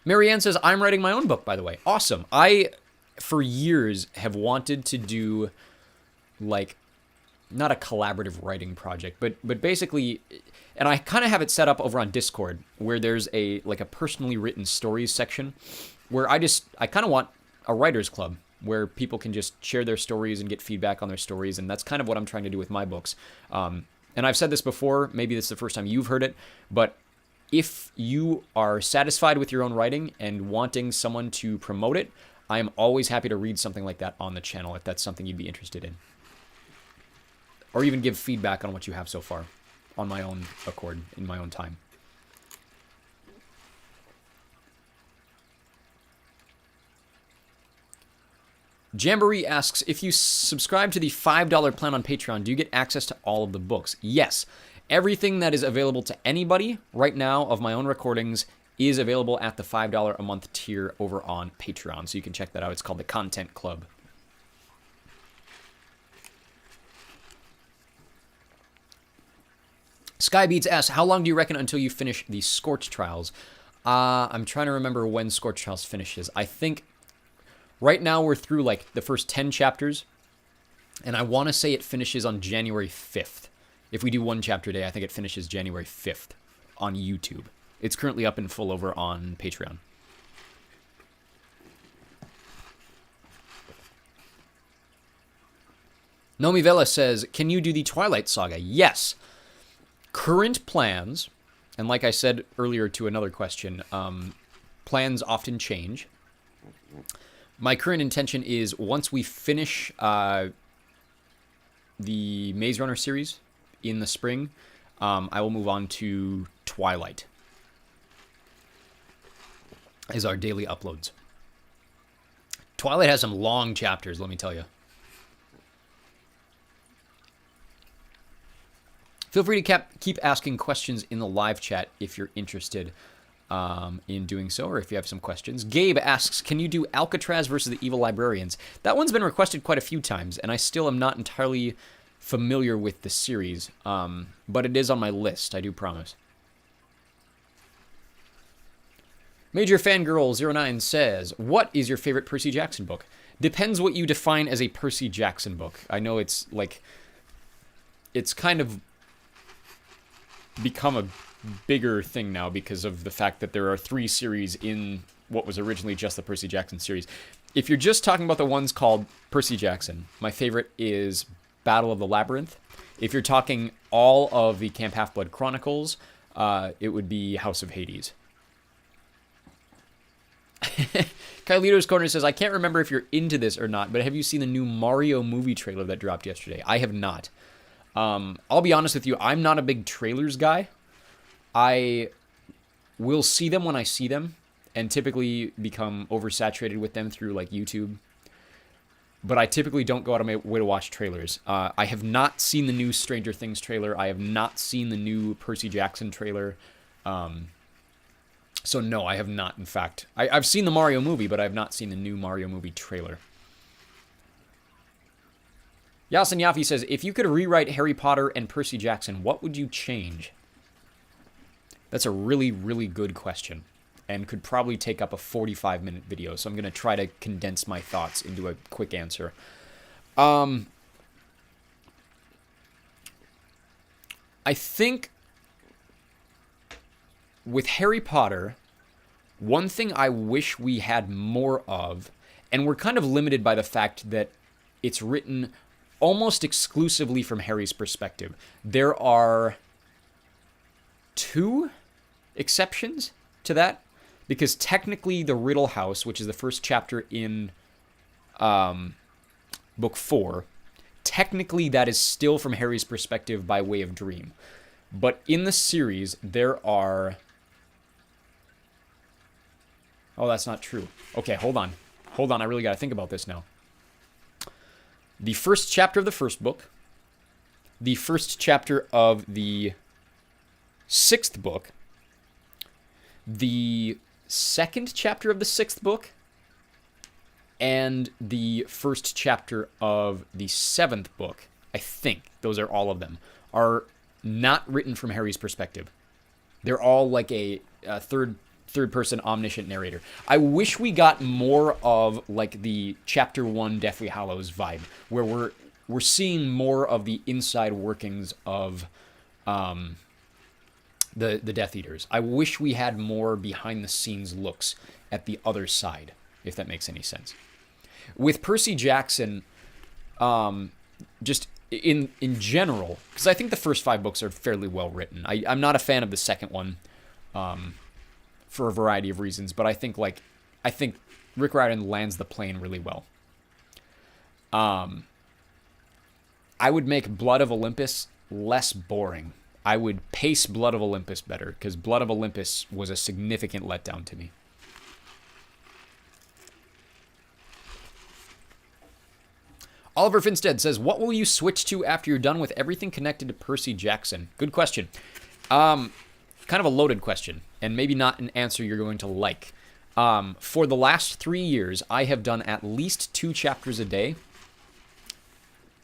Marianne says, I'm writing my own book, by the way. Awesome. I, for years, have wanted to do, like, not a collaborative writing project, but basically, and I kind of have it set up over on Discord, where there's a personally written stories section, where I kind of want a writer's club, where people can just share their stories and get feedback on their stories, and that's kind of what I'm trying to do with my books. And I've said this before, maybe this is the first time you've heard it, but if you are satisfied with your own writing and wanting someone to promote it, I am always happy to read something like that on the channel if that's something you'd be interested in. Or even give feedback on what you have so far on my own accord, in my own time. Jamboree asks, if you subscribe to the $5 plan on Patreon, do you get access to all of the books? Yes. Everything that is available to anybody right now of my own recordings is available at the $5 a month tier over on Patreon. So you can check that out. It's called the Content Club. Skybeats asks, how long do you reckon until you finish the Scorch Trials? I'm trying to remember when Scorch Trials finishes. I think right now we're through like the first 10 chapters, and I want to say it finishes on January 5th. If we do one chapter a day, I think it finishes January 5th on YouTube. It's currently up in full over on Patreon. Nomi Vela says, can you do the Twilight Saga? Yes. Current plans, and like I said earlier to another question, plans often change. My current intention is once we finish the Maze Runner series in the spring, I will move on to Twilight as our daily uploads. Twilight has some long chapters, let me tell you. Feel free to keep asking questions in the live chat if you're interested in doing so, or if you have some questions. Gabe asks, can you do Alcatraz versus the Evil Librarians? That one's been requested quite a few times, and I still am not entirely familiar with the series, but it is on my list, I do promise. Major Fangirl 09 says, what is your favorite Percy Jackson book? Depends what you define as a Percy Jackson book. I know it's like, it's kind of become a bigger thing now because of the fact that there are 3 series in what was originally just the Percy Jackson series. If you're just talking about the ones called Percy Jackson, my favorite is Battle of the Labyrinth. If you're talking all of the Camp Half-Blood Chronicles, it would be House of Hades. Kylito's Corner says, I can't remember if you're into this or not, but have you seen the new Mario movie trailer that dropped yesterday? I have not. I'll be honest with you, I'm not a big trailers guy. I will see them when I see them, and typically become oversaturated with them through like YouTube. But I typically don't go out of my way to watch trailers. I have not seen the new Stranger Things trailer. I have not seen the new Percy Jackson trailer. So no, I have not, in fact. I've seen the Mario movie, but I have not seen the new Mario movie trailer. Yasin Yafi says, if you could rewrite Harry Potter and Percy Jackson, what would you change? That's a really, really good question, and could probably take up a 45-minute video, so I'm going to try to condense my thoughts into a quick answer. I I think with Harry Potter, one thing I wish we had more of, and we're kind of limited by the fact that it's written almost exclusively from Harry's perspective. There are 2 exceptions to that, because technically the Riddle House, which is the first chapter in book 4, technically that is still from Harry's perspective by way of dream. But in the series, there are... Oh, that's not true. Okay, hold on. Hold on, I really got to think about this now. The first chapter of the first book, the first chapter of the 6th book, the second chapter of the 6th book, and the first chapter of the 7th book, I think, those are all of them, are not written from Harry's perspective. They're all like a third-person omniscient narrator. I wish we got more of like the chapter 1 Deathly Hallows vibe, where we're seeing more of the inside workings of the Death Eaters. I wish we had more behind-the-scenes looks at the other side, if that makes any sense. With Percy Jackson, just in general, because I think the first 5 books are fairly well written. I'm not a fan of the second one, for a variety of reasons, but I think Rick Riordan lands the plane really well. I would make Blood of Olympus less boring. I would pace Blood of Olympus better, because Blood of Olympus was a significant letdown to me. Oliver Finstead says, what will you switch to after you're done with everything connected to Percy Jackson? Good question. Kind of a loaded question, and maybe not an answer you're going to like. For the last 3 years, I have done at least 2 chapters a day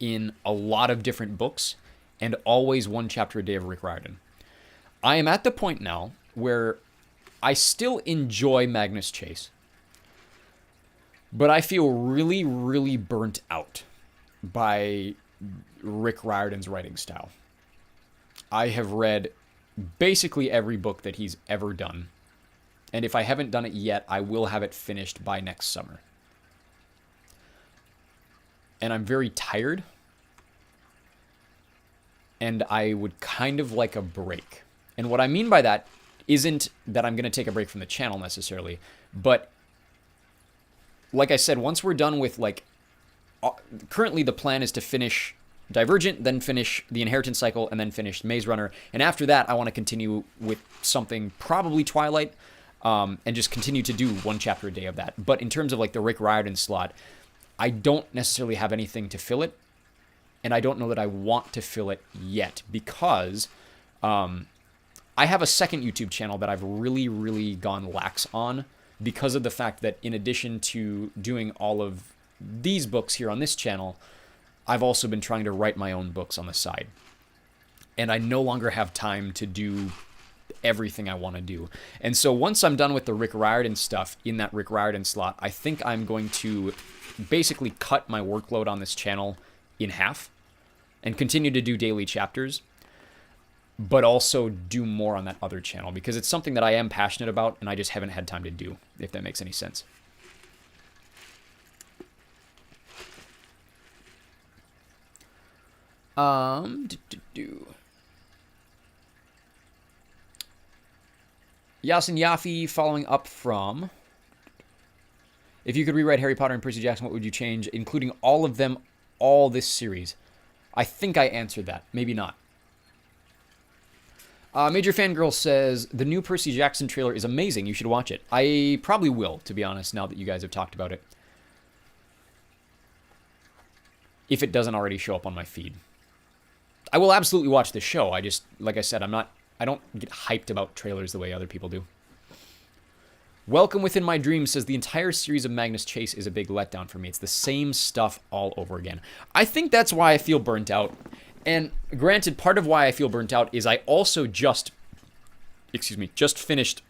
in a lot of different books, and always 1 chapter a day of Rick Riordan. I am at the point now where I still enjoy Magnus Chase, but I feel really, really burnt out by Rick Riordan's writing style. I have read basically every book that he's ever done, and if I haven't done it yet, I will have it finished by next summer. And I'm very tired, and I would kind of like a break. And what I mean by that isn't that I'm going to take a break from the channel necessarily, but like I said, once we're done with currently the plan is to finish Divergent, then finish The Inheritance Cycle, and then finish Maze Runner. And after that, I want to continue with something, probably Twilight, and just continue to do 1 chapter a day of that. But in terms of like the Rick Riordan slot, I don't necessarily have anything to fill it, and I don't know that I want to fill it yet, because I have a second YouTube channel that I've really, really gone lax on, because of the fact that in addition to doing all of these books here on this channel, I've also been trying to write my own books on the side. And I no longer have time to do everything I want to do. And so once I'm done with the Rick Riordan stuff in that Rick Riordan slot, I think I'm going to basically cut my workload on this channel in half and continue to do daily chapters, but also do more on that other channel, because it's something that I am passionate about and I just haven't had time to do, if that makes any sense. Yasin Yafi following up from, if you could rewrite Harry Potter and Percy Jackson, what would you change, including all of them, all this series? I think I answered that. Maybe not. Major Fangirl says, the new Percy Jackson trailer is amazing. You should watch it. I probably will, to be honest, now that you guys have talked about it. If it doesn't already show up on my feed. I will absolutely watch the show. I just, like I said, I don't get hyped about trailers the way other people do. Welcome Within My Dreams says, the entire series of Magnus Chase is a big letdown for me. It's the same stuff all over again. I think that's why I feel burnt out. And granted, part of why I feel burnt out is I also just finished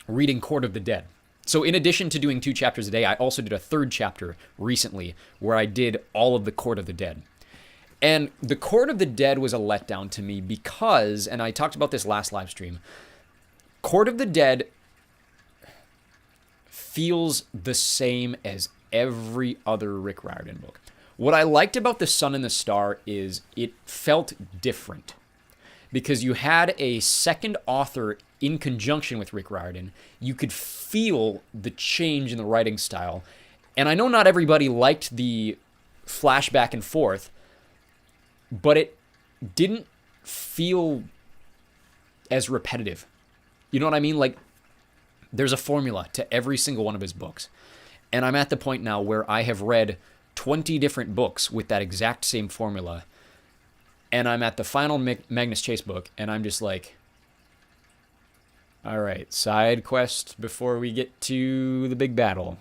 reading Court of the Dead. So in addition to doing 2 chapters a day, I also did a 3rd chapter recently where I did all of the Court of the Dead. And The Court of the Dead was a letdown to me because, and I talked about this last live stream, Court of the Dead feels the same as every other Rick Riordan book. What I liked about The Sun and the Star is it felt different because you had a second author in conjunction with Rick Riordan. You could feel the change in the writing style. And I know not everybody liked the flash back and forth, but it didn't feel as repetitive. You know what I mean? Like, there's a formula to every single one of his books. And I'm at the point now where I have read 20 different books with that exact same formula. And I'm at the final Magnus Chase book, and I'm just like, all right, side quest before we get to the big battle.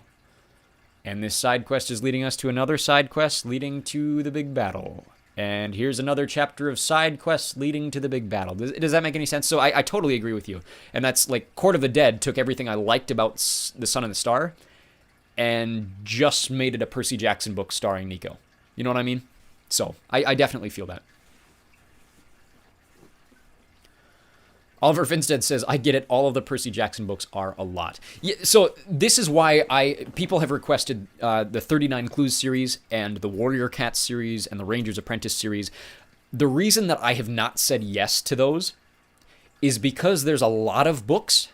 And this side quest is leading us to another side quest leading to the big battle. And here's another chapter of side quests leading to the big battle. Does that make any sense? So I totally agree with you. And that's like Court of the Dead took everything I liked about The Sun and the Star and just made it a Percy Jackson book starring Nico. You know what I mean? So I definitely feel that. Oliver Finstead says, I get it. All of the Percy Jackson books are a lot. Yeah, so this is why people have requested the 39 Clues series and the Warrior Cats series and the Ranger's Apprentice series. The reason that I have not said yes to those is because there's a lot of books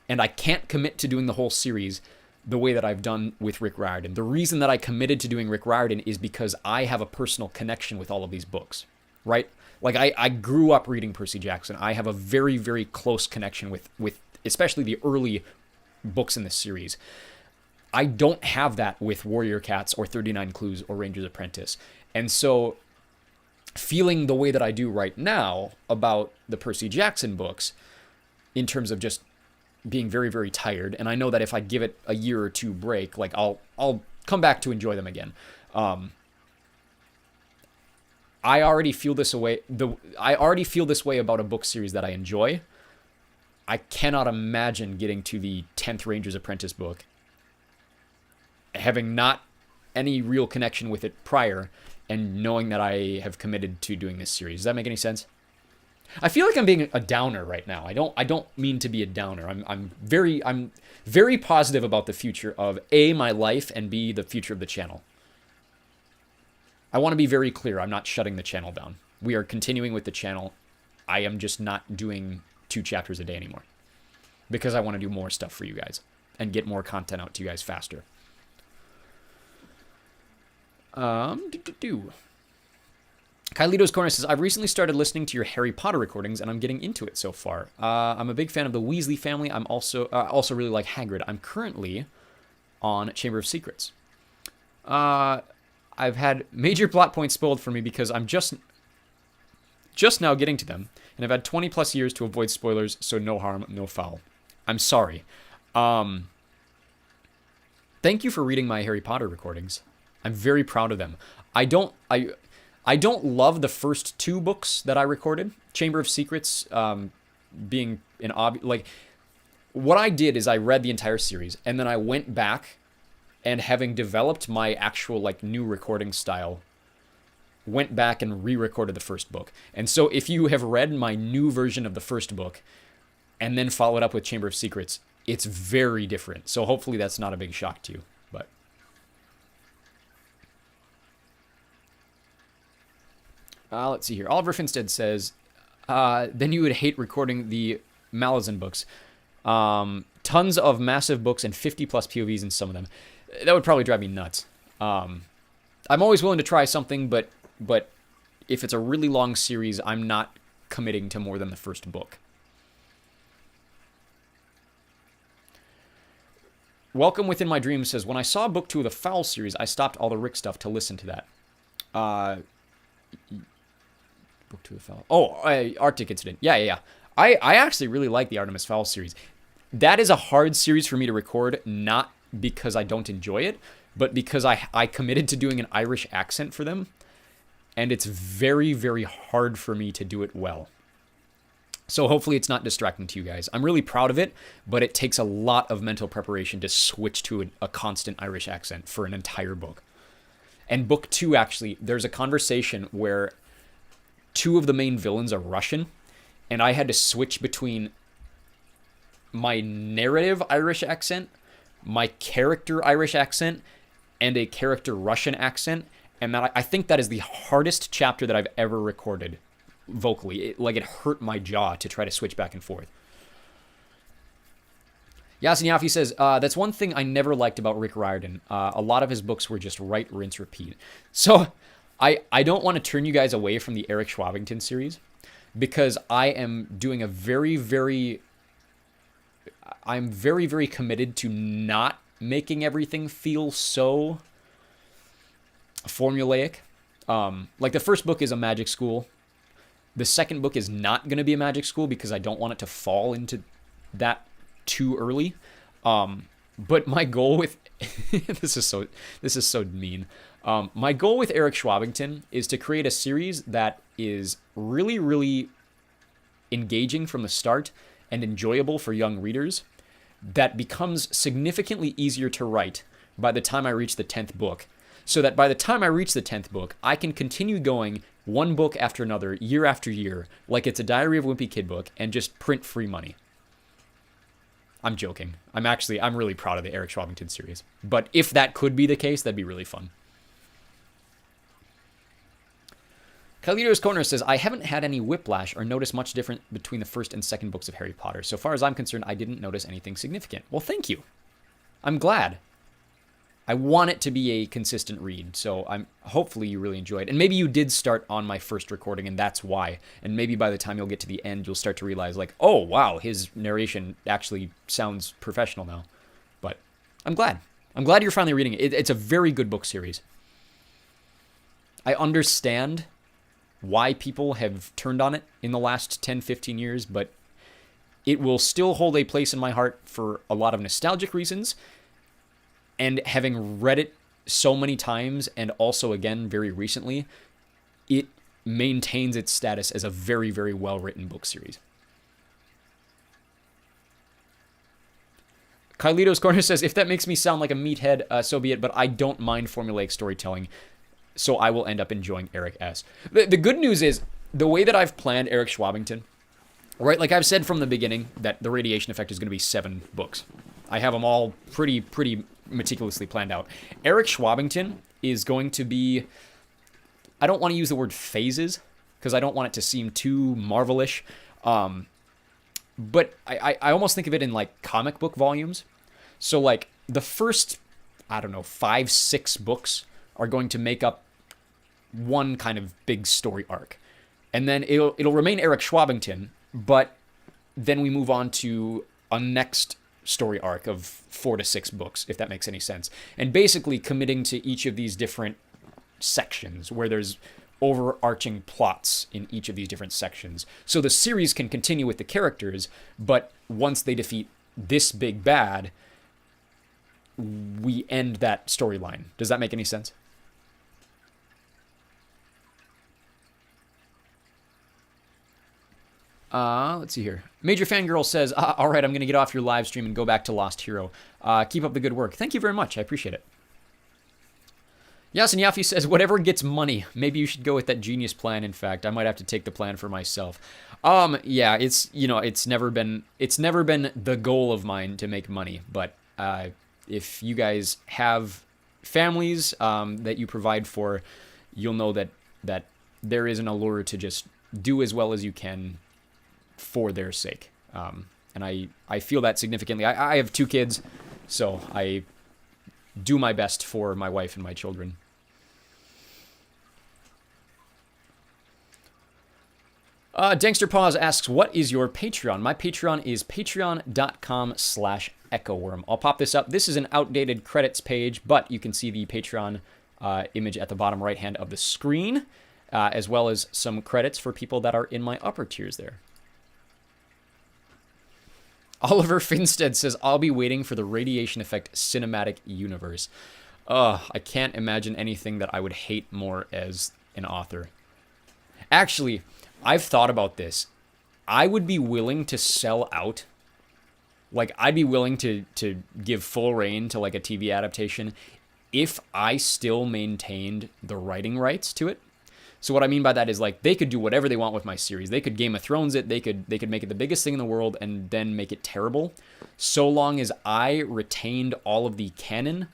and I can't commit to doing the whole series the way that I've done with Rick Riordan. The reason that I committed to doing Rick Riordan is because I have a personal connection with all of these books, right? Like, I grew up reading Percy Jackson. I have a very, very close connection with especially the early books in this series. I don't have that with Warrior Cats or 39 Clues or Ranger's Apprentice. And so feeling the way that I do right now about the Percy Jackson books in terms of just being very, very tired, and I know that if I give it a year or two break, like I'll come back to enjoy them again. I already feel this way. I already feel this way about a book series that I enjoy. I cannot imagine getting to the 10th Ranger's Apprentice book, having not any real connection with it prior, and knowing that I have committed to doing this series. Does that make any sense? I feel like I'm being a downer right now. I don't mean to be a downer. I'm very positive about the future of A, my life, and B, the future of the channel. I want to be very clear. I'm not shutting the channel down. We are continuing with the channel. I am just not doing 2 chapters a day anymore because I want to do more stuff for you guys and get more content out to you guys faster. Kylito's Corner says, I've recently started listening to your Harry Potter recordings, and I'm getting into it so far. I'm a big fan of the Weasley family. I'm also really like Hagrid. I'm currently on Chamber of Secrets. I've had major plot points spoiled for me because I'm just now getting to them, and I've had 20 plus years to avoid spoilers, so no harm, no foul. I'm sorry. Thank you for reading my Harry Potter recordings. I'm very proud of them. I don't love the first 2 books that I recorded. Chamber of Secrets being an like what I did is I read the entire series and then I went back and having developed my actual like new recording style, went back and re-recorded the first book. And so if you have read my new version of the first book and then followed up with Chamber of Secrets, it's very different. So hopefully that's not a big shock to you. But let's see here. Oliver Finstead says, then you would hate recording the Malazan books. Tons of massive books and 50 plus POVs in some of them. That would probably drive me nuts. I'm always willing to try something, but if it's a really long series, I'm not committing to more than the first book. Welcome Within My Dreams says, when I saw book 2 of the Foul series, I stopped all the Rick stuff to listen to that. Book 2 of the Foul. Oh, Arctic Incident. Yeah. I actually really like the Artemis Fowl series. That is a hard series for me to record, not because I don't enjoy it, but because I committed to doing an Irish accent for them, and it's very, very hard for me to do it well. So hopefully it's not distracting to you guys. I'm really proud of it, but it takes a lot of mental preparation to switch to a constant Irish accent for an entire book. And book 2, actually, there's a conversation where 2 of the main villains are Russian, and I had to switch between my narrative Irish accent, my character Irish accent, and a character Russian accent. And that I think that is the hardest chapter that I've ever recorded vocally. It hurt my jaw to try to switch back and forth. Yasin Yafi says, that's one thing I never liked about Rick Riordan. A lot of his books were just write, rinse, repeat. So I don't want to turn you guys away from the Eric Schwabington series, because I am doing I'm very, very committed to not making everything feel so formulaic. Like the first book is a magic school. The second book is not going to be a magic school because I don't want it to fall into that too early. But my goal with this is so mean. My goal with Eric Schwabington is to create a series that is really, really engaging from the start and enjoyable for young readers, that becomes significantly easier to write by the time I reach the 10th book, so that by the time I reach the 10th book, I can continue going one book after another, year after year, like it's a Diary of a Wimpy Kid book, and just print free money. I'm joking. I'm really proud of the Eric Schwabington series. But if that could be the case, that'd be really fun. Kalito's Corner says, I haven't had any whiplash or noticed much different between the first and second books of Harry Potter. So far as I'm concerned, I didn't notice anything significant. Well, thank you. I'm glad. I want it to be a consistent read, so hopefully you really enjoy it. And maybe you did start on my first recording, and that's why. And maybe by the time you'll get to the end, you'll start to realize, like, oh, wow, his narration actually sounds professional now. But I'm glad. I'm glad you're finally reading it. It's a very good book series. I understand why people have turned on it in the last 10, 15 years, but it will still hold a place in my heart for a lot of nostalgic reasons. And having read it so many times, and also, again, very recently, it maintains its status as a very, very well-written book series. Kylito's Corner says, if that makes me sound like a meathead, so be it, but I don't mind formulaic storytelling, so I will end up enjoying Eric S. The good news is, the way that I've planned Eric Schwabington, right, like I've said from the beginning, that The Radiation Effect is going to be 7 books. I have them all pretty meticulously planned out. Eric Schwabington is going to be, I don't want to use the word phases, because I don't want it to seem too Marvelish, but I almost think of it in like comic book volumes. So like the first, 5, 6 books are going to make up one kind of big story arc. And then it'll remain Eric Schwabington, but then we move on to a next story arc of 4 to 6 books, if that makes any sense. And basically committing to each of these different sections where there's overarching plots in each of these different sections. So the series can continue with the characters, but once they defeat this big bad, we end that storyline. Does that make any sense? Let's see here. Major Fangirl says, all right, I'm going to get off your live stream and go back to Lost Hero. Keep up the good work. Thank you very much. I appreciate it. Yasin Yafi says, whatever gets money. Maybe you should go with that genius plan. In fact, I might have to take the plan for myself. Yeah, it's never been the goal of mine to make money. But if you guys have families that you provide for, you'll know that there is an allure to just do as well as you can for their sake. And I feel that significantly. I have 2 kids, so I do my best for my wife and my children. Dankster Paws asks, what is your Patreon? My Patreon is patreon.com/EchoWorm. I'll pop this up. This is an outdated credits page, but you can see the Patreon image at the bottom right hand of the screen, as well as some credits for people that are in my upper tiers there. Oliver Finstead says, I'll be waiting for the Radiation Effect cinematic universe. I can't imagine anything that I would hate more as an author. Actually, I've thought about this. I would be willing to sell out. Like, I'd be willing to give full reign to like a TV adaptation if I still maintained the writing rights to it. So what I mean by that is like they could do whatever they want with my series. They could Game of Thrones it. They could make it the biggest thing in the world and then make it terrible. So long as I retained all of the canon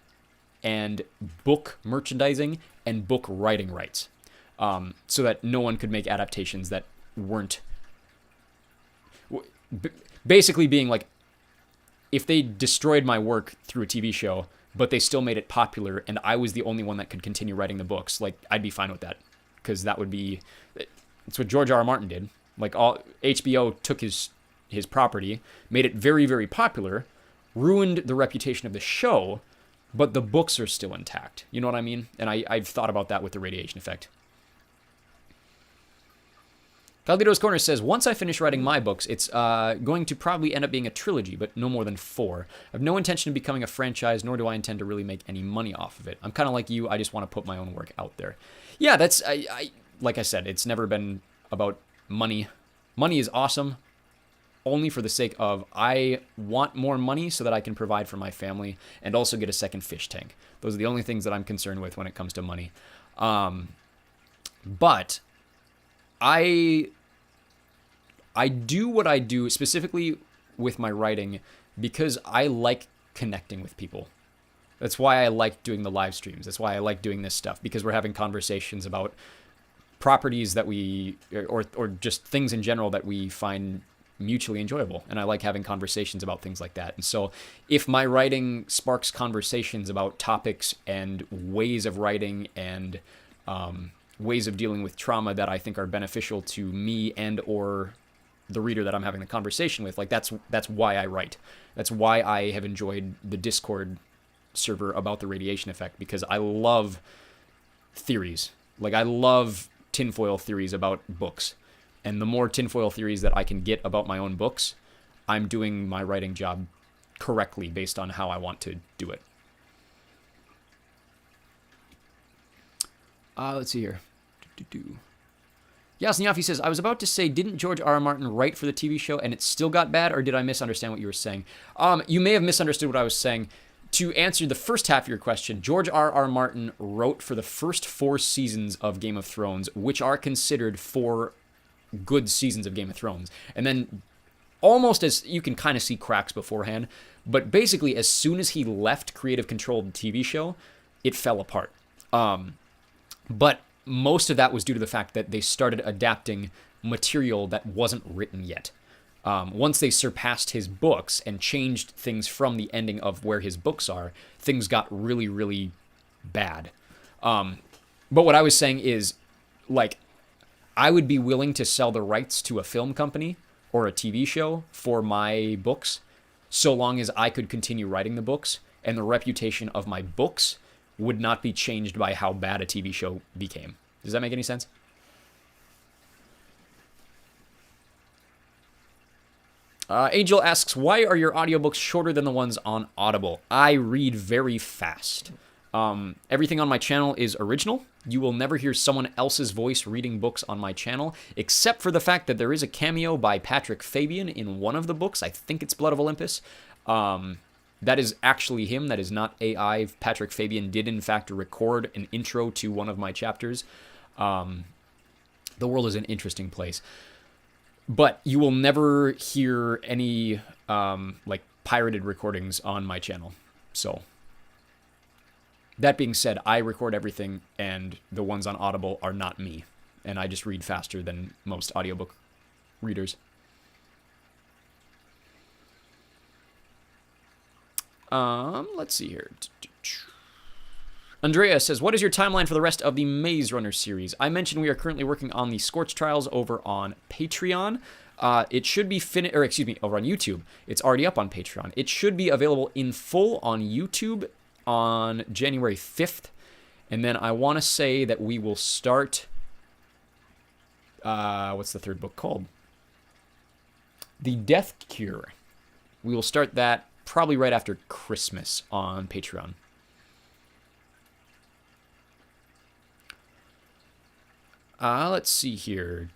and book merchandising and book writing rights, so that no one could make adaptations that weren't basically being like, if they destroyed my work through a TV show, but they still made it popular and I was the only one that could continue writing the books, like I'd be fine with that. Because that would be, it's what George R. R. Martin did. Like HBO took his property, made it very, very popular, ruined the reputation of the show, but the books are still intact. You know what I mean? And I've thought about that with the radiation effect. Caldito's Corner says, once I finish writing my books, it's going to probably end up being a trilogy, but no more than 4. I have no intention of becoming a franchise, nor do I intend to really make any money off of it. I'm kind of like you. I just want to put my own work out there. Yeah, that's, like I said, it's never been about money. Money is awesome, only for the sake of I want more money so that I can provide for my family and also get a second fish tank. Those are the only things that I'm concerned with when it comes to money. But I do what I do specifically with my writing because I like connecting with people. That's why I like doing the live streams. That's why I like doing this stuff, because we're having conversations about properties that we, or just things in general that we find mutually enjoyable. And I like having conversations about things like that. And so if my writing sparks conversations about topics and ways of writing and ways of dealing with trauma that I think are beneficial to me and or the reader that I'm having the conversation with, like that's why I write. That's why I have enjoyed the Discord server about the radiation effect, because I love theories. Like I love tinfoil theories about books. And the more tinfoil theories that I can get about my own books, I'm doing my writing job correctly based on how I want to do it. Let's see here. Yasin Yafi says, I was about to say, didn't George R. R. Martin write for the TV show and it still got bad, or did I misunderstand what you were saying? You may have misunderstood what I was saying. To answer the first half of your question, George R. R. Martin wrote for the first 4 seasons of Game of Thrones, which are considered 4 good seasons of Game of Thrones. And then almost as you can kind of see cracks beforehand, but basically as soon as he left creative control of the TV show, it fell apart. But most of that was due to the fact that they started adapting material that wasn't written yet. Once they surpassed his books and changed things from the ending of where his books are, things got really, really bad. But what I was saying is, like, I would be willing to sell the rights to a film company or a TV show for my books, so long as I could continue writing the books, and the reputation of my books would not be changed by how bad a TV show became. Does that make any sense? Angel asks, why are your audiobooks shorter than the ones on Audible? I read very fast. Everything on my channel is original. You will never hear someone else's voice reading books on my channel, except for the fact that there is a cameo by Patrick Fabian in one of the books. I think it's Blood of Olympus. That is actually him. That is not AI. Patrick Fabian did, in fact, record an intro to one of my chapters. The world is an interesting place. But you will never hear any like pirated recordings on my channel. So that being said, I record everything, and the ones on Audible are not me. And I just read faster than most audiobook readers. Let's see here. Andrea says, what is your timeline for the rest of the Maze Runner series? I mentioned we are currently working on the Scorch Trials over on Patreon. It should be over on YouTube. It's already up on Patreon. It should be available in full on YouTube on January 5th. And then I want to say that we will start, what's the third book called? The Death Cure. We will start that probably right after Christmas on Patreon. Let's see here.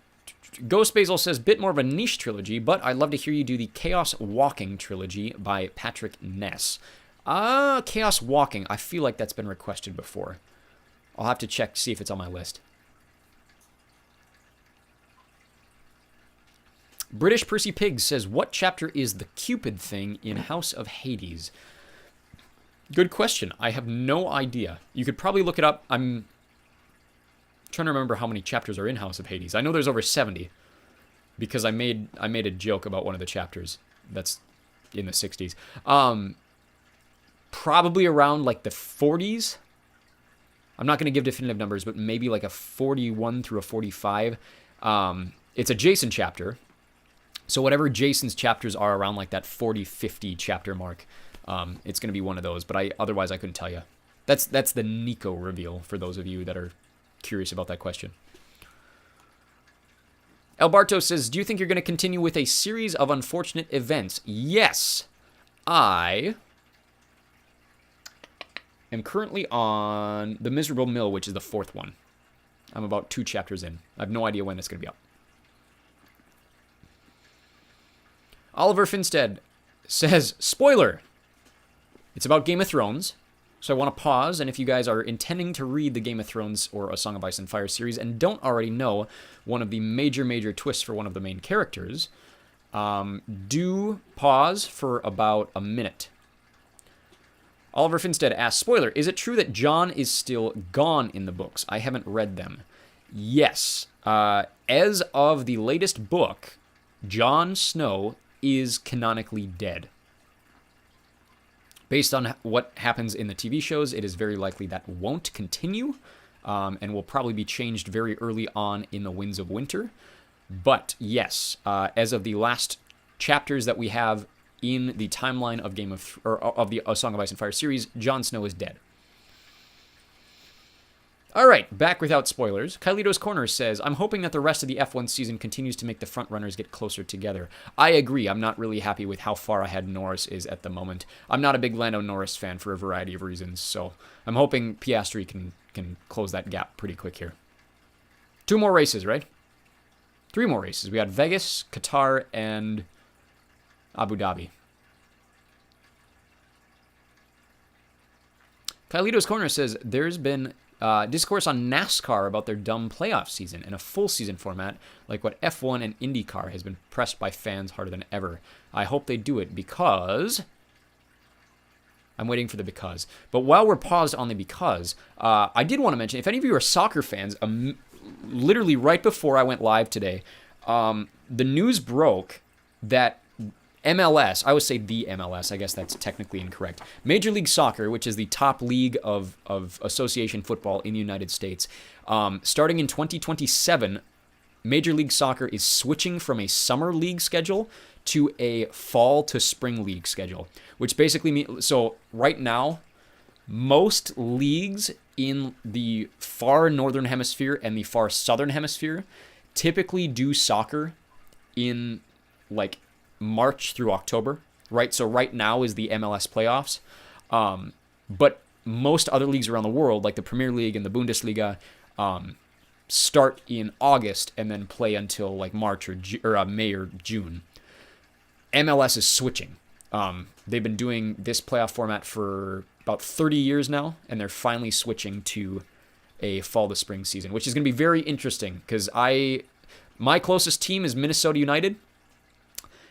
Ghost Basil says, bit more of a niche trilogy, but I'd love to hear you do the Chaos Walking trilogy by Patrick Ness. Chaos Walking. I feel like that's been requested before. I'll have to check, see if it's on my list. British Percy Pigs says, what chapter is the Cupid thing in House of Hades? Good question. I have no idea. You could probably look it up. I'm trying to remember how many chapters are in House of Hades. I know there's over 70 because I made a joke about one of the chapters that's in the 60s. Probably around like the 40s. I'm not going to give definitive numbers, but maybe like a 41 through a 45. It's a Jason chapter. So whatever Jason's chapters are around like that 40, 50 chapter mark, it's going to be one of those. But otherwise I couldn't tell you. That's the Nico reveal for those of you that are curious about that question. Alberto says, do you think you're going to continue with a series of unfortunate events? Yes. I am currently on The Miserable Mill, which is the 4th one. I'm about 2 chapters in. I have no idea when it's going to be up. Oliver Finstead says, spoiler, it's about Game of Thrones. So I want to pause, and if you guys are intending to read the Game of Thrones or A Song of Ice and Fire series and don't already know one of the major twists for one of the main characters, do pause for about a minute. Oliver Finstead asks, spoiler, is it true that Jon is still gone in the books? I haven't read them. Yes. As of the latest book, Jon Snow is canonically dead. Based on what happens in the TV shows, it is very likely that won't continue and will probably be changed very early on in the Winds of Winter. But yes, as of the last chapters that we have in the timeline of of the A Song of Ice and Fire series, Jon Snow is dead. All right, back without spoilers. Kylito's Corner says, I'm hoping that the rest of the F1 season continues to make the front runners get closer together. I agree. I'm not really happy with how far ahead Norris is at the moment. I'm not a big Lando Norris fan for a variety of reasons, so I'm hoping Piastri can close that gap pretty quick here. 2 more races, right? 3 more races. We had Vegas, Qatar, and Abu Dhabi. Kylito's Corner says, there's been discourse on NASCAR about their dumb playoff season and a full season format like what F1 and IndyCar has been pressed by fans harder than ever. I hope they do it because... I'm waiting for the because. But while we're paused on the because, I did want to mention, if any of you are soccer fans, literally right before I went live today, the news broke that MLS, I would say the MLS, I guess that's technically incorrect. Major League Soccer, which is the top league of association football in the United States, starting in 2027, Major League Soccer is switching from a summer league schedule to a fall to spring league schedule, which basically means, so right now, most leagues in the far northern hemisphere and the far southern hemisphere typically do soccer in like March through October, right? So right now is the MLS playoffs. But most other leagues around the world, like the Premier League and the Bundesliga, start in August and then play until like March or May or June. MLS is switching. They've been doing this playoff format for about 30 years now, and they're finally switching to a fall to spring season, which is going to be very interesting because my closest team is Minnesota United.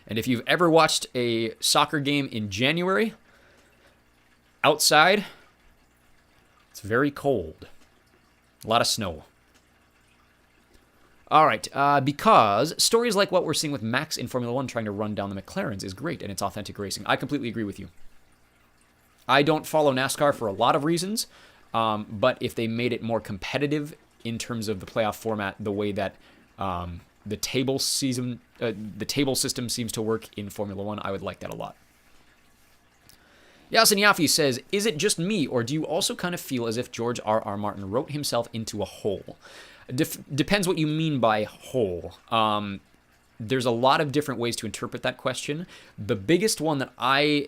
And if you've ever watched a soccer game in January, outside, it's very cold. A lot of snow. All right, because stories like what we're seeing with Max in Formula One trying to run down the McLarens is great, and it's authentic racing. I completely agree with you. I don't follow NASCAR for a lot of reasons, but if they made it more competitive in terms of the playoff format, the way that the table system seems to work in Formula One, I would like that a lot. Yasin Yafi says, is it just me, or do you also kind of feel as if George R.R. Martin wrote himself into a hole? Depends what you mean by hole. There's a lot of different ways to interpret that question. The biggest one that I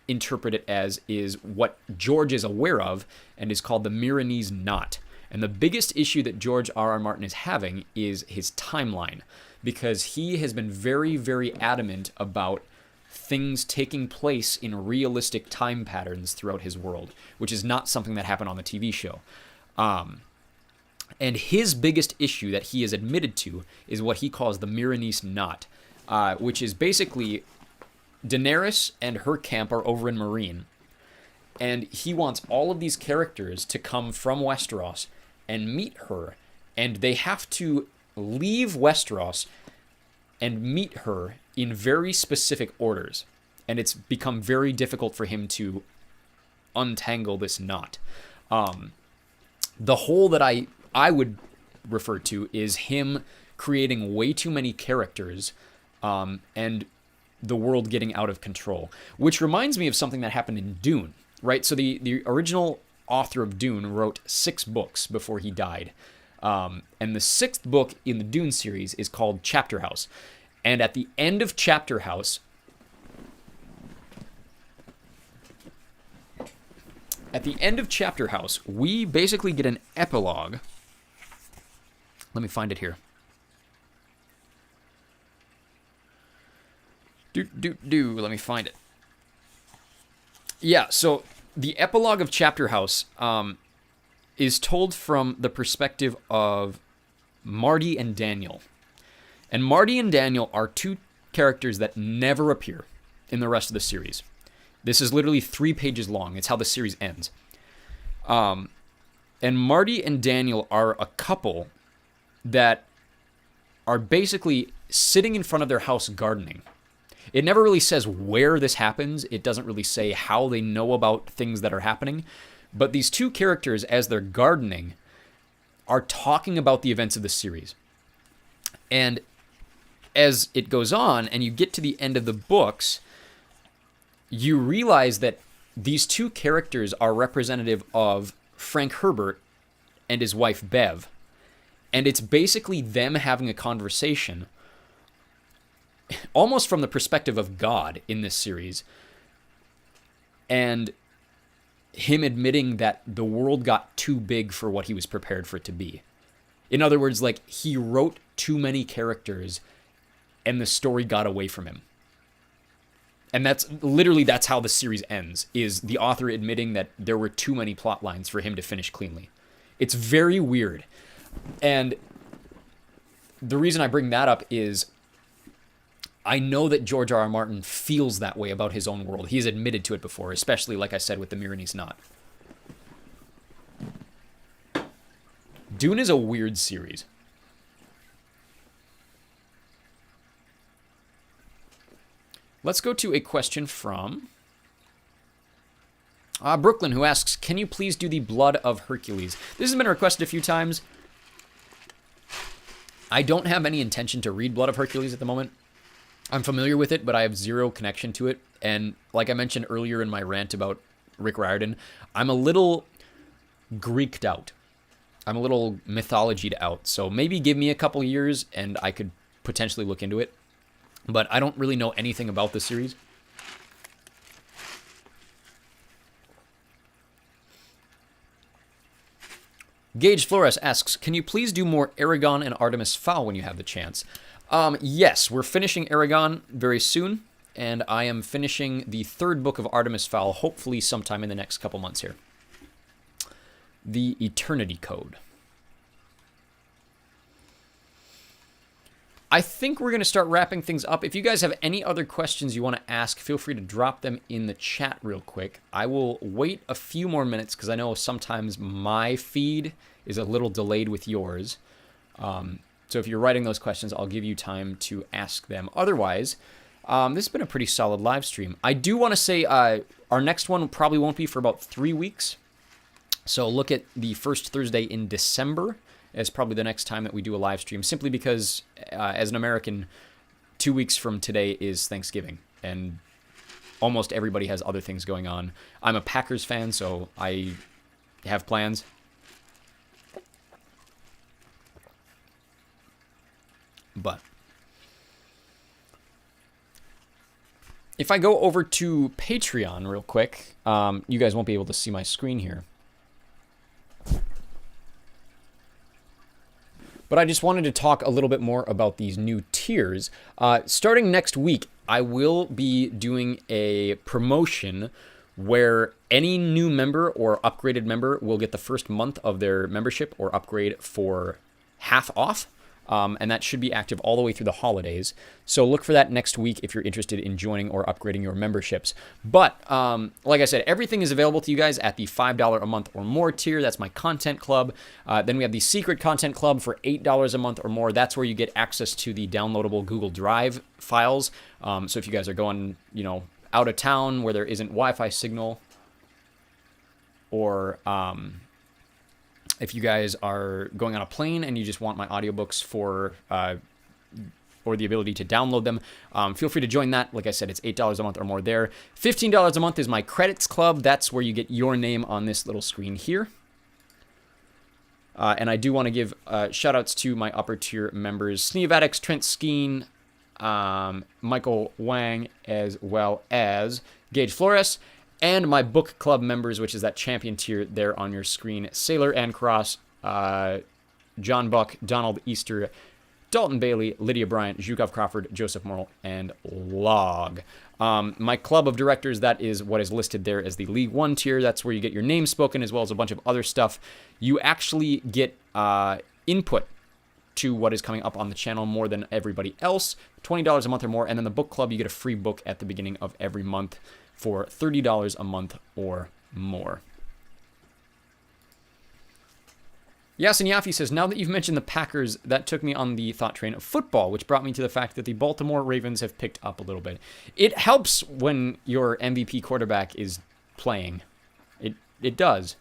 interpret it as is what George is aware of and is called the Milanese knot. And the biggest issue that George R.R. Martin is having is his timeline, because he has been very, very adamant about things taking place in realistic time patterns throughout his world, which is not something that happened on the TV show. And his biggest issue that he has admitted to is what he calls the Miranese knot, which is basically Daenerys and her camp are over in Meereen, and he wants all of these characters to come from Westeros and meet her, and they have to leave Westeros and meet her in very specific orders, and it's become very difficult for him to untangle this knot. The hole that I would refer to is him creating way too many characters and the world getting out of control, which reminds me of something that happened in Dune, right? So the original author of Dune wrote 6 books before he died. And the 6th book in the Dune series is called Chapter House. And at the end of Chapter House, we basically get an epilogue. Let me find it here. Let me find it. Yeah, so the epilogue of Chapter House is told from the perspective of Marty and Daniel. And Marty and Daniel are 2 characters that never appear in the rest of the series. This is literally 3 pages long. It's how the series ends. And Marty and Daniel are a couple that are basically sitting in front of their house gardening. It never really says where this happens. It doesn't really say how they know about things that are happening. But these 2 characters, as they're gardening, are talking about the events of the series. And as it goes on, and you get to the end of the books, you realize that these 2 characters are representative of Frank Herbert and his wife Bev. And it's basically them having a conversation almost from the perspective of God in this series, and him admitting that the world got too big for what he was prepared for it to be. In other words, like, he wrote too many characters and the story got away from him. And that's how the series ends, is the author admitting that there were too many plot lines for him to finish cleanly. It's very weird. And the reason I bring that up is I know that George R.R. Martin feels that way about his own world. He's admitted to it before, especially, like I said, with the Miranese knot. Dune is a weird series. Let's go to a question from Brooklyn, who asks, can you please do the Blood of Hercules? This has been requested a few times. I don't have any intention to read Blood of Hercules at the moment. I'm familiar with it, but I have zero connection to it. And like I mentioned earlier in my rant about Rick Riordan, I'm a little Greeked out. I'm a little mythologied out. So maybe give me a couple years and I could potentially look into it. But I don't really know anything about the series. Gage Flores asks, can you please do more Aragon and Artemis Fowl when you have the chance? Yes, we're finishing Aragon very soon, and I am finishing the 3rd book of Artemis Fowl, hopefully sometime in the next couple months here. The Eternity Code. I think we're going to start wrapping things up. If you guys have any other questions you want to ask, feel free to drop them in the chat real quick. I will wait a few more minutes because I know sometimes my feed is a little delayed with yours. So if you're writing those questions, I'll give you time to ask them. Otherwise, this has been a pretty solid live stream. I do want to say our next one probably won't be for about 3 weeks. So look at the first Thursday in December as probably the next time that we do a live stream, simply because as an American, 2 weeks from today is Thanksgiving, and almost everybody has other things going on. I'm a Packers fan, so I have plans. But if I go over to Patreon real quick, you guys won't be able to see my screen here. But I just wanted to talk a little bit more about these new tiers. Starting next week, I will be doing a promotion where any new member or upgraded member will get the first month of their membership or upgrade for half off. And that should be active all the way through the holidays. So look for that next week if you're interested in joining or upgrading your memberships. But like I said, everything is available to you guys at the $5 a month or more tier. That's my content club. Then we have the secret content club for $8 a month or more. That's where you get access to the downloadable Google Drive files. So if you guys are going, out of town where there isn't Wi-Fi signal, or if you guys are going on a plane and you just want my audiobooks for or the ability to download them, feel free to join that. Like I said, it's $8 a month or more there. $15 a month is my credits club. That's where you get your name on this little screen here. And I do want to give shout outs to my upper tier members, Sneevadix, Trent Skeen, Michael Wang, as well as Gage Flores, and my book club members, which is that champion tier there on your screen: Sailor and Cross, John Buck, Donald Easter, Dalton Bailey, Lydia Bryant, Zhukov Crawford, Joseph Morrill, and Log. My club of directors, that is what is listed there as the League 1 tier. That's where you get your name spoken, as well as a bunch of other stuff. You actually get input to what is coming up on the channel more than everybody else. $20 a month or more. And then the book club, you get a free book at the beginning of every month for $30 a month or more. Yasin Yafi says, now that you've mentioned the Packers, that took me on the thought train of football, which brought me to the fact that the Baltimore Ravens have picked up a little bit. It helps when your MVP quarterback is playing. It does.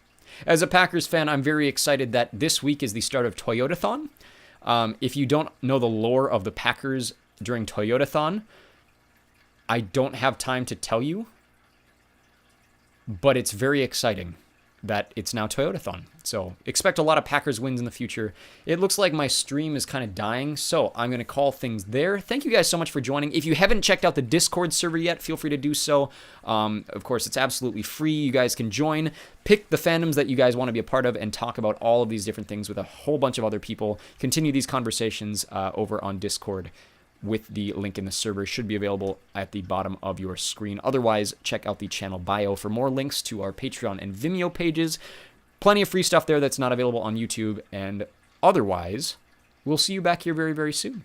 As a Packers fan, I'm very excited that this week is the start of Toyotathon. If you don't know the lore of the Packers during Toyotathon, I don't have time to tell you, but it's very exciting that it's now Toyotathon. So expect a lot of Packers wins in the future. It looks like my stream is kind of dying, so I'm going to call things there. Thank you guys so much for joining. If you haven't checked out the Discord server yet, feel free to do so. Of course, it's absolutely free. You guys can join, pick the fandoms that you guys want to be a part of, and talk about all of these different things with a whole bunch of other people. Continue these conversations over on Discord with the link in the server. Should be available at the bottom of your screen. Otherwise, check out the channel bio for more links to our Patreon and Vimeo pages. Plenty of free stuff there that's not available on YouTube. And otherwise, we'll see you back here very, very soon.